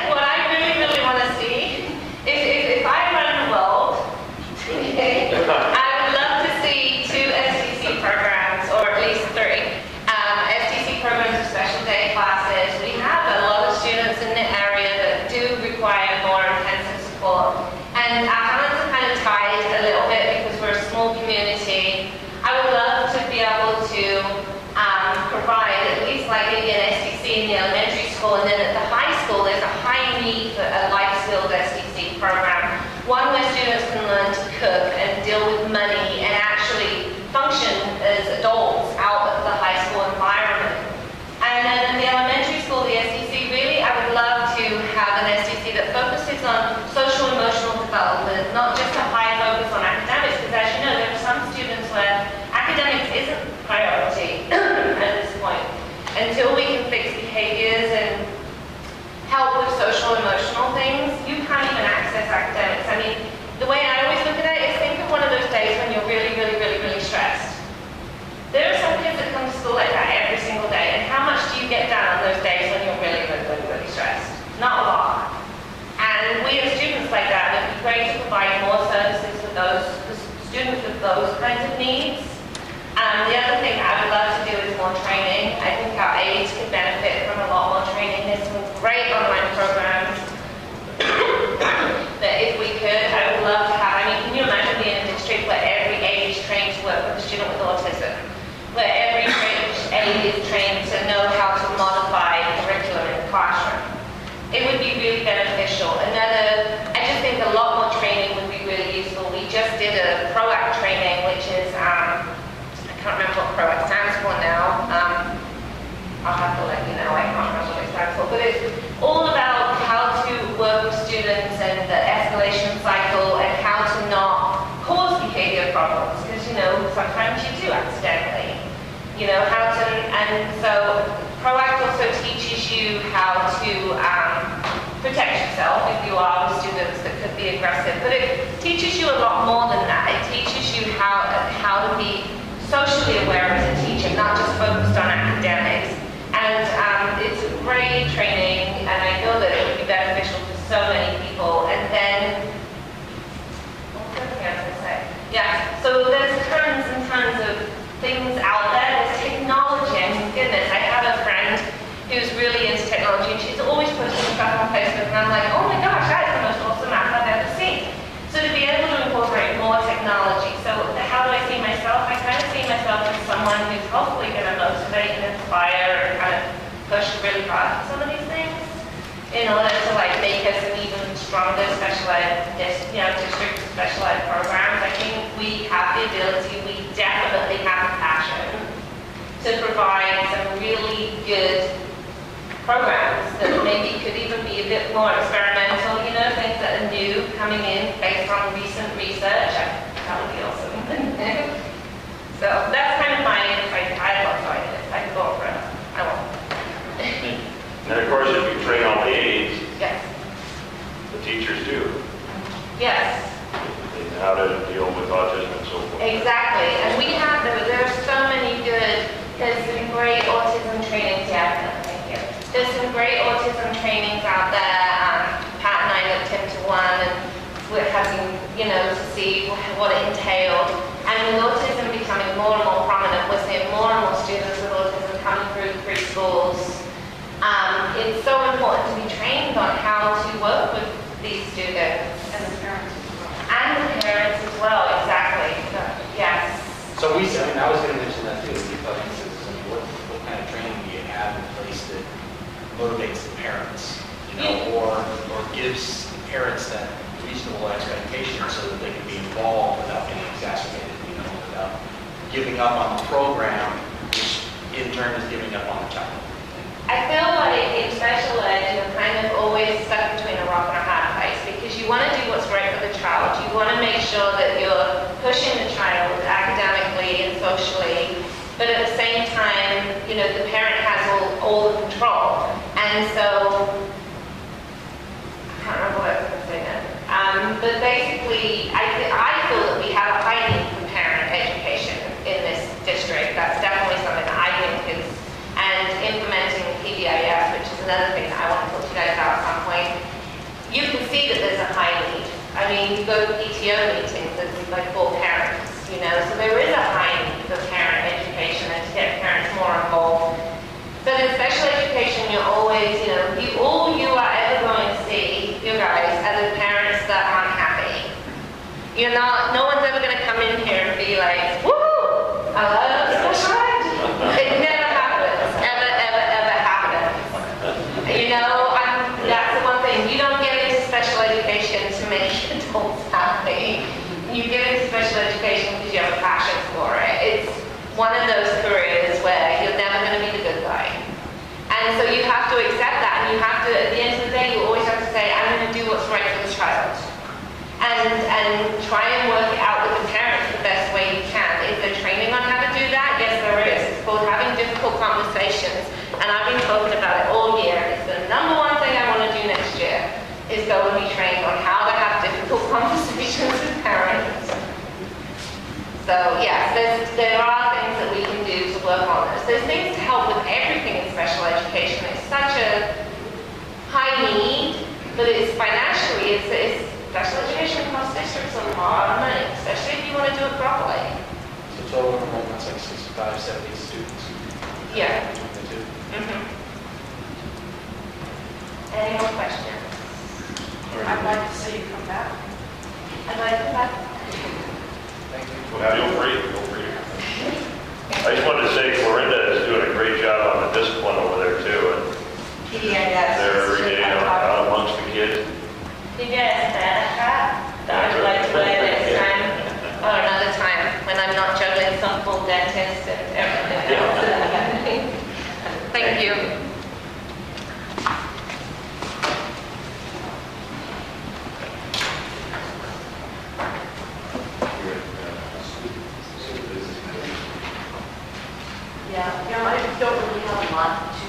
What I really want to see, if I run the world, I would love to see 2 STC programs, or at least 3. STC programs are special day classes. We have a lot of students in the area that do require more intensive support. And our hands are kind of tied a little bit because we're a small community. I would love to be able to provide at least like maybe an STC in the elementary school, and then at the high school there's a high need for a life skills STC program. One where students can learn to cook and deal with money and actually function as adults out of the high school environment. And then in the elementary school, the STC, really I would love to have an STC that focuses on social emotional development, not just a high focus on academics, because as you know, there are some students where academics isn't priority at this point. Until we can fix behaviors and help with social emotional things, you can't even access academics. I mean, the way I always look at it is, think of one of those days when you're really stressed. There are some kids that come to school like that every single day, and how much do you get done on those days when you're really stressed? Not a lot. And we as students like that, it would be great to provide more services for those students with those kinds of needs. The other thing I would love to do is more training. I think our aides could benefit from a lot more training. There's some great online programs that if we could, I would love to have. I mean, can you imagine being in a district where every aide is trained to work with a student with autism? Where every aide is trained to know how to modify curriculum in the classroom. It would be really beneficial. I just think a lot more training would be really useful. We just did a PROACT training, which is, I can't remember what PROACT stands for now. I'll have to let you know, I can't remember what it stands for. But it's all about how to work with students and the escalation cycle and how to not cause behavior problems. Because, sometimes you do accidentally. And so PROACT also teaches you how to protect yourself if you are with students that could be aggressive. But it teaches you a lot more than that. It teaches you how to be socially aware as a teacher, not just focused on academics. And it's a great training, and I know that it would be beneficial to so many people. And then, what was the other thing I was going to say? Yeah, so there's tons and tons of things out there. There's technology, I mean, goodness, I have a friend who's really into technology, and she's always posting stuff on Facebook, and I'm like, oh my gosh, that is the most awesome app I've ever seen. So to be able to incorporate more technology. So how do I see myself? I kind of see myself as someone who's hopefully going to motivate and inspire and kind of push really hard for some of these things in order to make us an even stronger special ed, district special ed programs. I think we have the ability, we definitely have the passion to provide some really good programs that maybe could even be a bit more experimental, things that are new coming in based on recent research. That would be awesome. So that's kind of I have lots of ideas. I can go over it. I won't. And of course, if you train all the aides, Yes. the teachers do, Yes. in how to deal with autism and so forth. Exactly. And we have there are so many there's some great autism trainings. Yeah, thank you. There's some great autism trainings out there. Pat and I looked into one, and we're having, to see what it entailed. And with autism becoming more and more prominent, we're seeing more and more students with autism coming through schools. It's so important to be trained on how to work with these students. And the parents as well. And the parents as well, exactly. So, yes. So I mean, I was going to mention that too. What kind of training do you have in place that motivates the parents, or gives the parents that reasonable expectation so that they can be involved without getting exacerbated, without giving up on the program, which in turn is giving up on the child. I feel like in special ed, you're kind of always stuck between a rock and a hard place because you want to do what's right for the child. You want to make sure that you're pushing the child academically and socially, but at the same time, the parent has all the control. And so, I can't remember what I was going to say now. But basically, I feel that we have a high need for parent education in this district. That's definitely something that I think is, and implementing PBIS, which is another thing that I want to talk to you guys about at some point. You can see that there's a high need. I mean, you go to PTO meetings, there's like 4 parents, so there is a high need for parent education and to get parents more involved. But in special education, you're always, all you are ever going to see, you guys, are the parents that aren't happy. No one's ever going to come in here and be like, woohoo, I love special ed. It never happens, ever, ever, ever happens. That's the one thing. You don't get into special education to make adults happy. You get into special education because you have a passion for it. It's one of those careers where you're never going to be the good guy. And so you have to accept that, and you have to, at the end of the day, you always have to say, I'm going to do what's right for the child. And try and work it out with the parents the best way you can. Is there training on how to do that? Yes, there is. It's called having difficult conversations. And I've been talking about it all year. It's the number one thing I want to do next year, is go and be trained on how to have difficult conversations with parents. So yes, there are things that we can do to work on this. There's things to help with everything in special education. It's such a high need, but it's financially, special education costs districts a lot of money, especially if you want to do it properly. So total enrollment's like 65, 70 students. Yeah. Between the two. Any more questions? I'd like to see you come back. I'd like to back. Feel free. I just wanted to say Florinda is doing a great job on the discipline over there too, and PBIS. they're getting out amongst the kids. You get a that I would like to play next time, or another time, when I'm not juggling some full dentist and everything else. Thank you. Yeah, I don't really have a lot to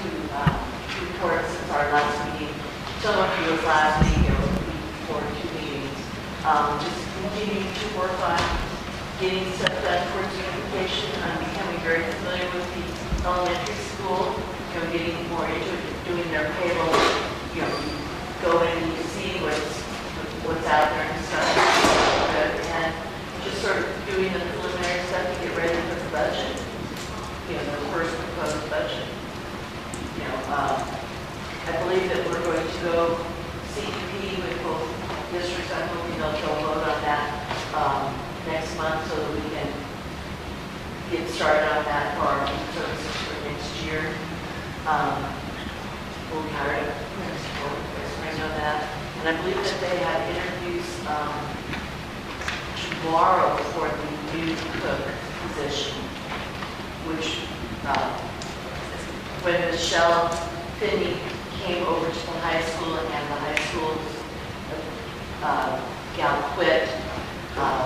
report since our last meeting. So much of it was last week or the week before, 2 meetings. Just continuing to work on getting stuff done towards unification. I'm becoming very familiar with the elementary school, getting more into it, doing their payroll. You go in and you see what's out there and stuff. And just sort of doing the preliminary stuff to get ready for the budget. The first proposed budget. I believe that we're going to go CEP with both districts. I'm hoping they'll vote on that next month so that we can get started on that for our services for next year. We'll be hired a principal, I know that. And I believe that they have interviews tomorrow for the new cook position, which when Michelle Finney came over to the high school and the high school gal quit,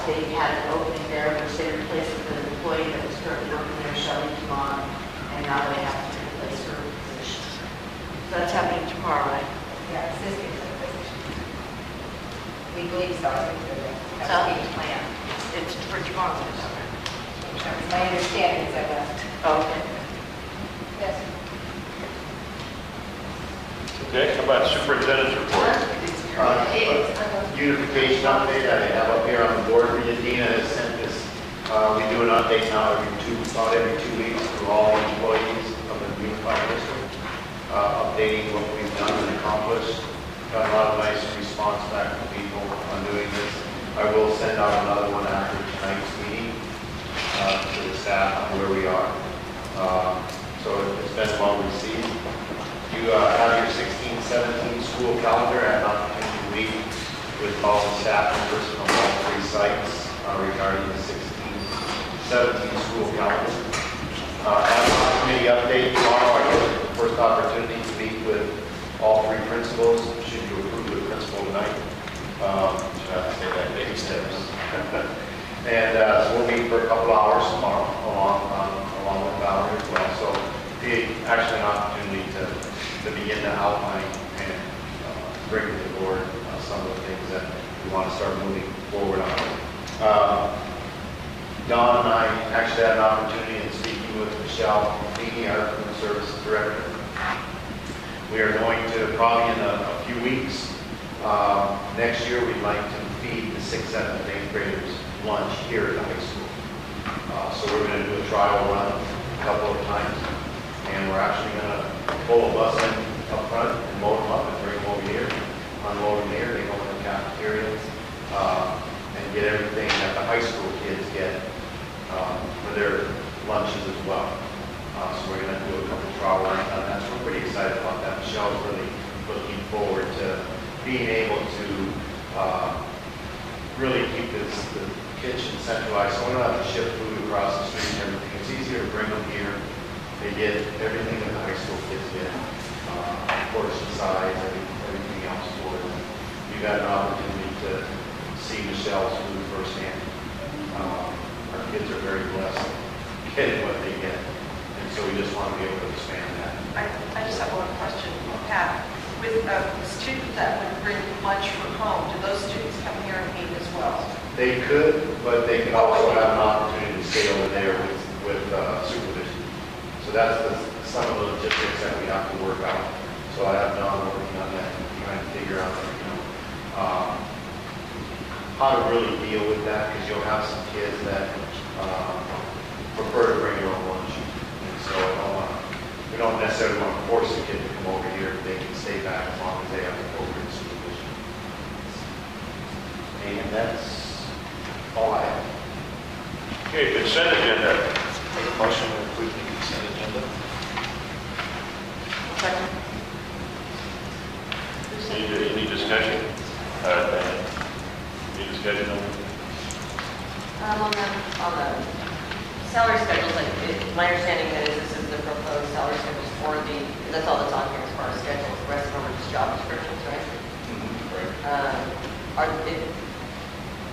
they had an opening there which they replaced with an employee that was currently working there, Shelley Dumont, and now they have to replace her position. So that's happening tomorrow, right? Yeah, assisting position. We believe so. That's So? the plan. It's for tomorrow. That was my understanding as I left. Okay. Yes. Okay, how about superintendent's report? Unification update I have up here on the board for you. Dina has sent this. We do an update now about every 2 weeks for all employees of the unified district. got a lot of nice response back from people on doing this. I will send out another one after tonight's meeting to the staff on where we are. So it's been well received. You have your 16-17 school calendar. I had an opportunity to meet with all the staff members from all three sites regarding the 16-17 school calendar. As a committee update tomorrow, I get the first opportunity to meet with all three principals. Should you approve the principal tonight? Should I say that? Baby steps. And so we'll meet for a couple hours tomorrow along with Valerie as well. So be actually an opportunity to begin to outline and bring to the board some of the things that we want to start moving forward on. Don and I actually had an opportunity in speaking with Michelle Feeney, our food services director. We are going to, probably in a few weeks, next year, we'd like to feed the 6th, 7th, and 8th graders lunch here at the high school. So we're going to do a trial run a couple of times, and we're actually going to pull a bus in up front and load them up and bring them over here, unload them here, they go in the cafeteria, and get everything that the high school kids get for their lunches as well. So we're going to do a couple of trial runs on that. So we're pretty excited about that. Michelle's really looking forward to being able to really keep the kitchen centralized. So we don't have to ship food across the street and everything. It's easier to bring them here. They get everything that the high school kids get, portion size, everything else for them. You've had an opportunity to see Michelle's food firsthand. Our kids are very blessed getting what they get. And so we just want to be able to expand that. I just have one question, Pat. With a student that would bring lunch from home, do those students come here and eat as well? They could, but they could also have an opportunity to stay over there with supervision. So that's some of the logistics that we have to work out. So I have Don working on that, trying to figure out, how to really deal with that, because you'll have some kids that prefer to bring their own lunch. And so we don't necessarily want to force a kid to come over here. They can stay back as long as they have appropriate supervision. And that's all I have. Okay, consent agenda. Make a motion to approve the consent agenda. Second. Any discussion? Any discussion on it? On the salary schedules, my understanding is this is the proposed salary schedules for that's all that's on here as far as schedules. The rest of them are just job descriptions, right?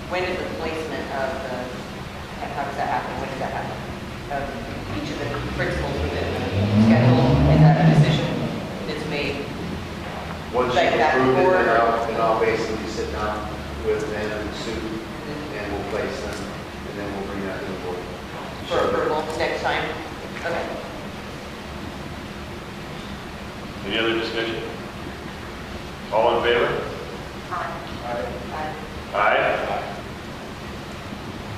When is the placement of how does that happen? When does that happen? Each of the principals within the schedule, is that a decision that's made? Once you Like that approve it, board, then I'll basically sit down with them and Sue, and we'll place them, and then we'll bring that to the board. For approval next time? Okay. Any other discussion? All in favor? Aye. Aye.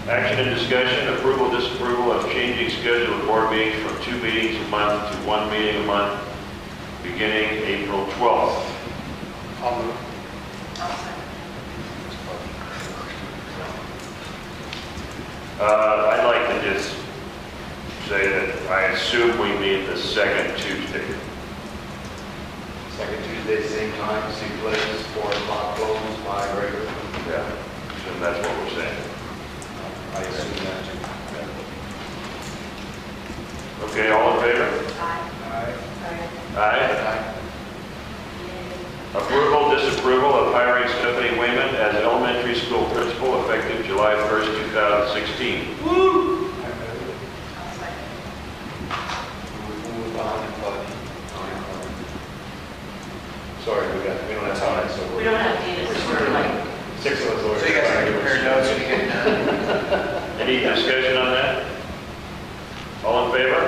Action and discussion, approval, disapproval of changing schedule of board meetings from 2 meetings a month to 1 meeting a month, beginning April 12th. I'll move. I'll second. I'd like to just say that I assume we meet the second Tuesday. Second Tuesday, same time, same place, 4 o'clock close by regular. Yeah, so that's what we're saying. I assume that too. Okay, all in favor? Aye. Aye. Approval, disapproval of hiring Stephanie Wayman as elementary school principal effective July 1st, 2016. I'll second. Move on and Bud. Sorry, we don't have time, so We don't have data, so we're like, 6 of us. So you guys can compare notes when you get done. Any discussion on that? All in favor?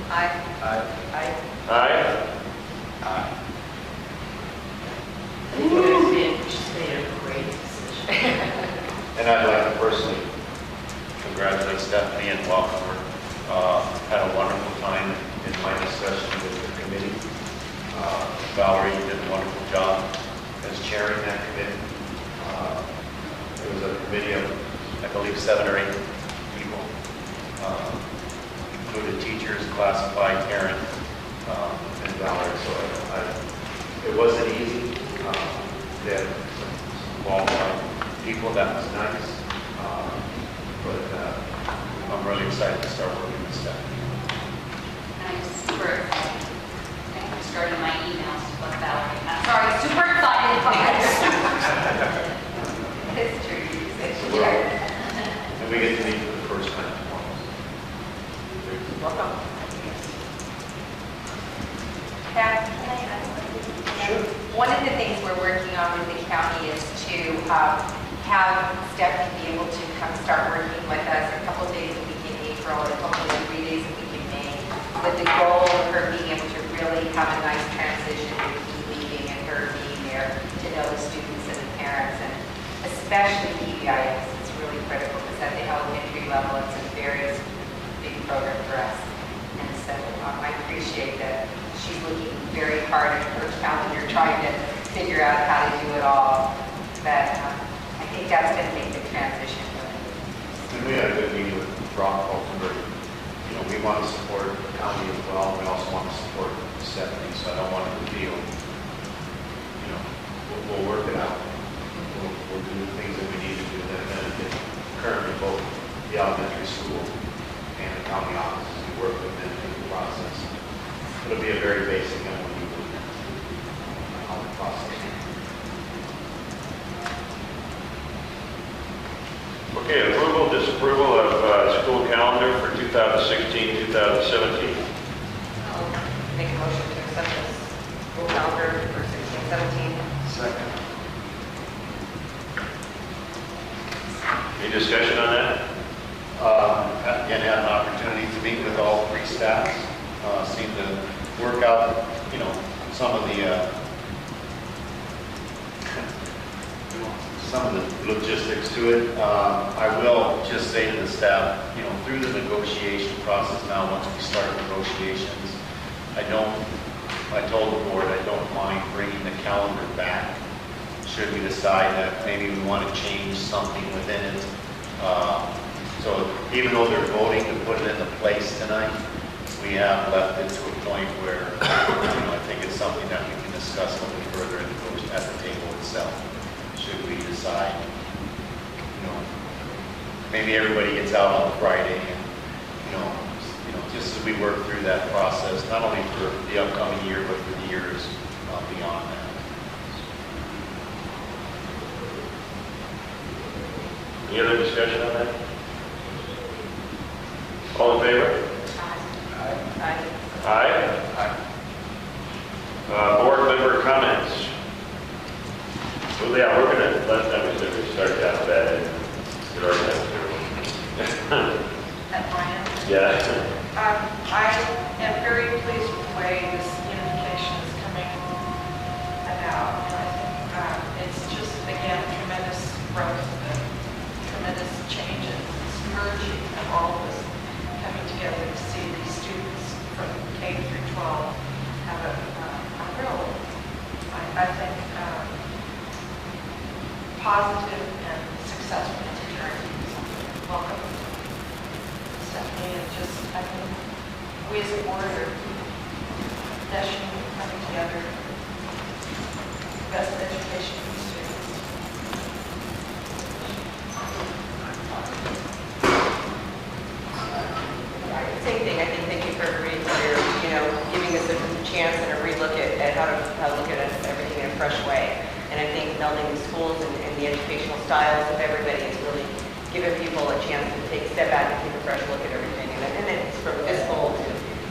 Aye. Aye. Aye. Aye. I think you guys just made a great decision. And I'd like to personally congratulate Stephanie and welcome her. Had a wonderful time in my discussion with the committee. Valerie did a wonderful job as chairing that committee. It was a committee of, I believe, 7 or 8 people, included teachers, classified, Karen, and Valerie. So it wasn't easy. They had some qualified people. That was nice. But I'm really excited to start working with staff. I'm super excited. I'm starting my emails to book Valerie. I'm sorry, super excited. It's true. It's true. And we get to meet for the first time tomorrow. Welcome. Pat, can I ask something? Sure. One of the things we're working on with the county is to have Stephanie be able to come start working with us a couple of days a week in April and hopefully 3 days a week in May, with the goal of her being able to really have a nice transition between leaving and her being there to know the students and the parents, and especially PBIS. It's really critical because at the elementary level, it's a very big program for us. And so I appreciate that she's looking very hard at her calendar, trying to figure out how to do it all. But I think that's going to make the transition really. And we had a good meeting with Rob Altenberg. You know, we want to support the county as well. We also want to support Stephanie, so I don't want her to feel, you know, we'll work it out. We'll do the things that we need to do that benefit currently both the elementary school and the county office. We work with them in the process. It'll be a very basic MOU on the process. Okay, approval, disapproval of school calendar for 2016, 2017. I'll make a motion to accept this school calendar for 16-17. Second. Any discussion on that? Again, had an opportunity to meet with all 3 staffs. Seemed to work out, you know, some of the logistics to it. I will just say to the staff, you know, through the negotiation process now, once we start negotiations, I told the board I don't mind bringing the calendar back should we decide that maybe we want to change something within it. So even though they're voting to put it into place tonight, we have left it to a point where, you know, I think it's something that we can discuss a little further at the table itself. Should we decide, you know, maybe everybody gets out on Friday and, you know, just as we work through that process, not only for the upcoming year, but for the years beyond that. Any other discussion on that? All in favor? Aye. Aye. Board member comments. Well, yeah, we're gonna, last time we said we started out bad and it already happened. At Brian. Yeah. I am very pleased with the way this unification is coming about. And I think it's just, again, tremendous growth, tremendous change, and this merging of all of us coming together to see these students from K through 12 have a real, I think, positive and successful journey. Welcome, Stephanie, and just, I think, we as a board are meshing, coming together, best education for the students. Same thing, I think, thank you for everybody for, you know, giving us a chance and a relook at how to look at everything in a fresh way. And I think melding the schools and the educational styles of everybody is really giving people a chance to take a step back and take a fresh look at everything. And it's from fiscal,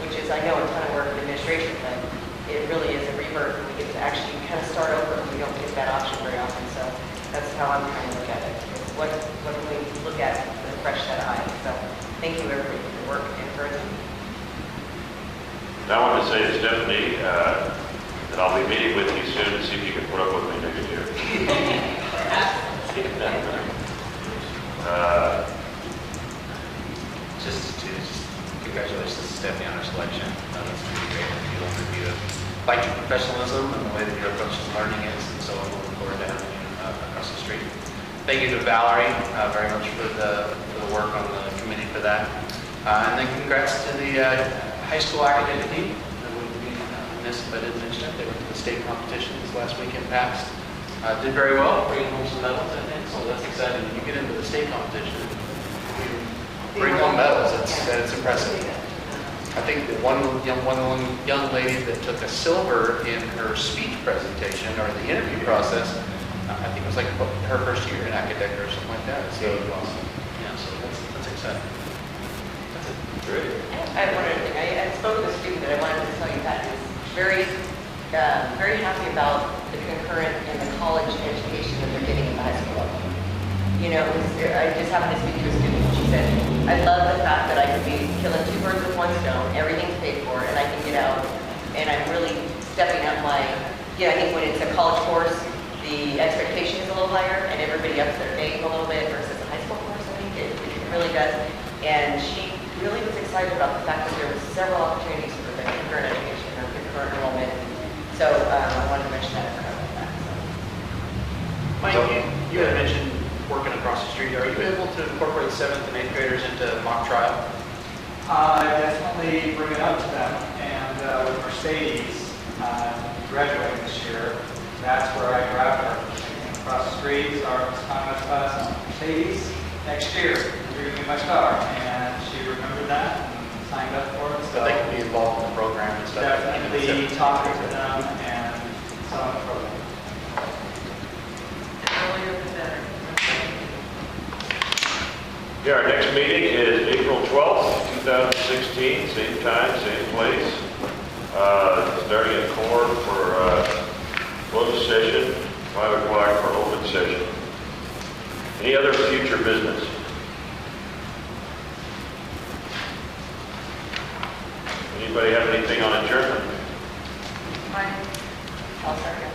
which is, I know, a ton of work in administration, but it really is a rebirth. We get to actually kind of start over, and we don't get that option very often. So that's how I'm trying to look at it. What can we look at with a fresh set of eyes? So thank you, everybody, for your work and for it. I want to say to Stephanie that I'll be meeting with you soon to see if you can put up with me next year. Just congratulations to Stephanie on her selection. That's going to be great. You'll review like your professionalism and the way that your approach to learning is, and so I'm looking forward to having you across the street. Thank you to Valerie very much for the work on the committee for that. And then congrats to the high school academic team. I wouldn't be remiss if I didn't mention it. They went to the state competition this last weekend past. Did very well, bringing home some medals, I think, so that's exciting. When you get into the state competition, you bring home medals, that's impressive. I think the one young lady that took a silver in her speech presentation or the interview process, I think it was like her first year in academic or something like that. So, yeah, so that's exciting. That's it. Great. I have one other thing. I spoke with a student that I wanted to tell you that is very happy about the concurrent and the college education that they're getting at the high school level. You know, I just happened to speak to a student, and she said, I love the fact that I can be killing two birds with one stone, everything's paid for, and I can get out, and I'm really stepping up my, I think when it's a college course, the expectation is a little higher, and everybody ups their game a little bit versus a high school course, I think it really does. And she really was excited about the fact that there were several opportunities for the concurrent education or concurrent enrollment. So I wanted to mention that for her about that. So. Mike, you had mentioned working across the street. Are you able to incorporate 7th and 8th graders into mock trial? I definitely bring it up to them, and with Mercedes graduating this year, that's where I grabbed her. Across the street, our Congress class, Mercedes, next year, you're going to be my star. And she remembered that and signed up for it. So they can be involved in the program and stuff. Definitely talking to them and selling the program. Earlier the better. Yeah, our next meeting is April 12th, 2016, same time, same place. Starting at 4 for closed session, 5 o'clock for open session. Any other future business? Anybody have anything on adjournment? I'll second.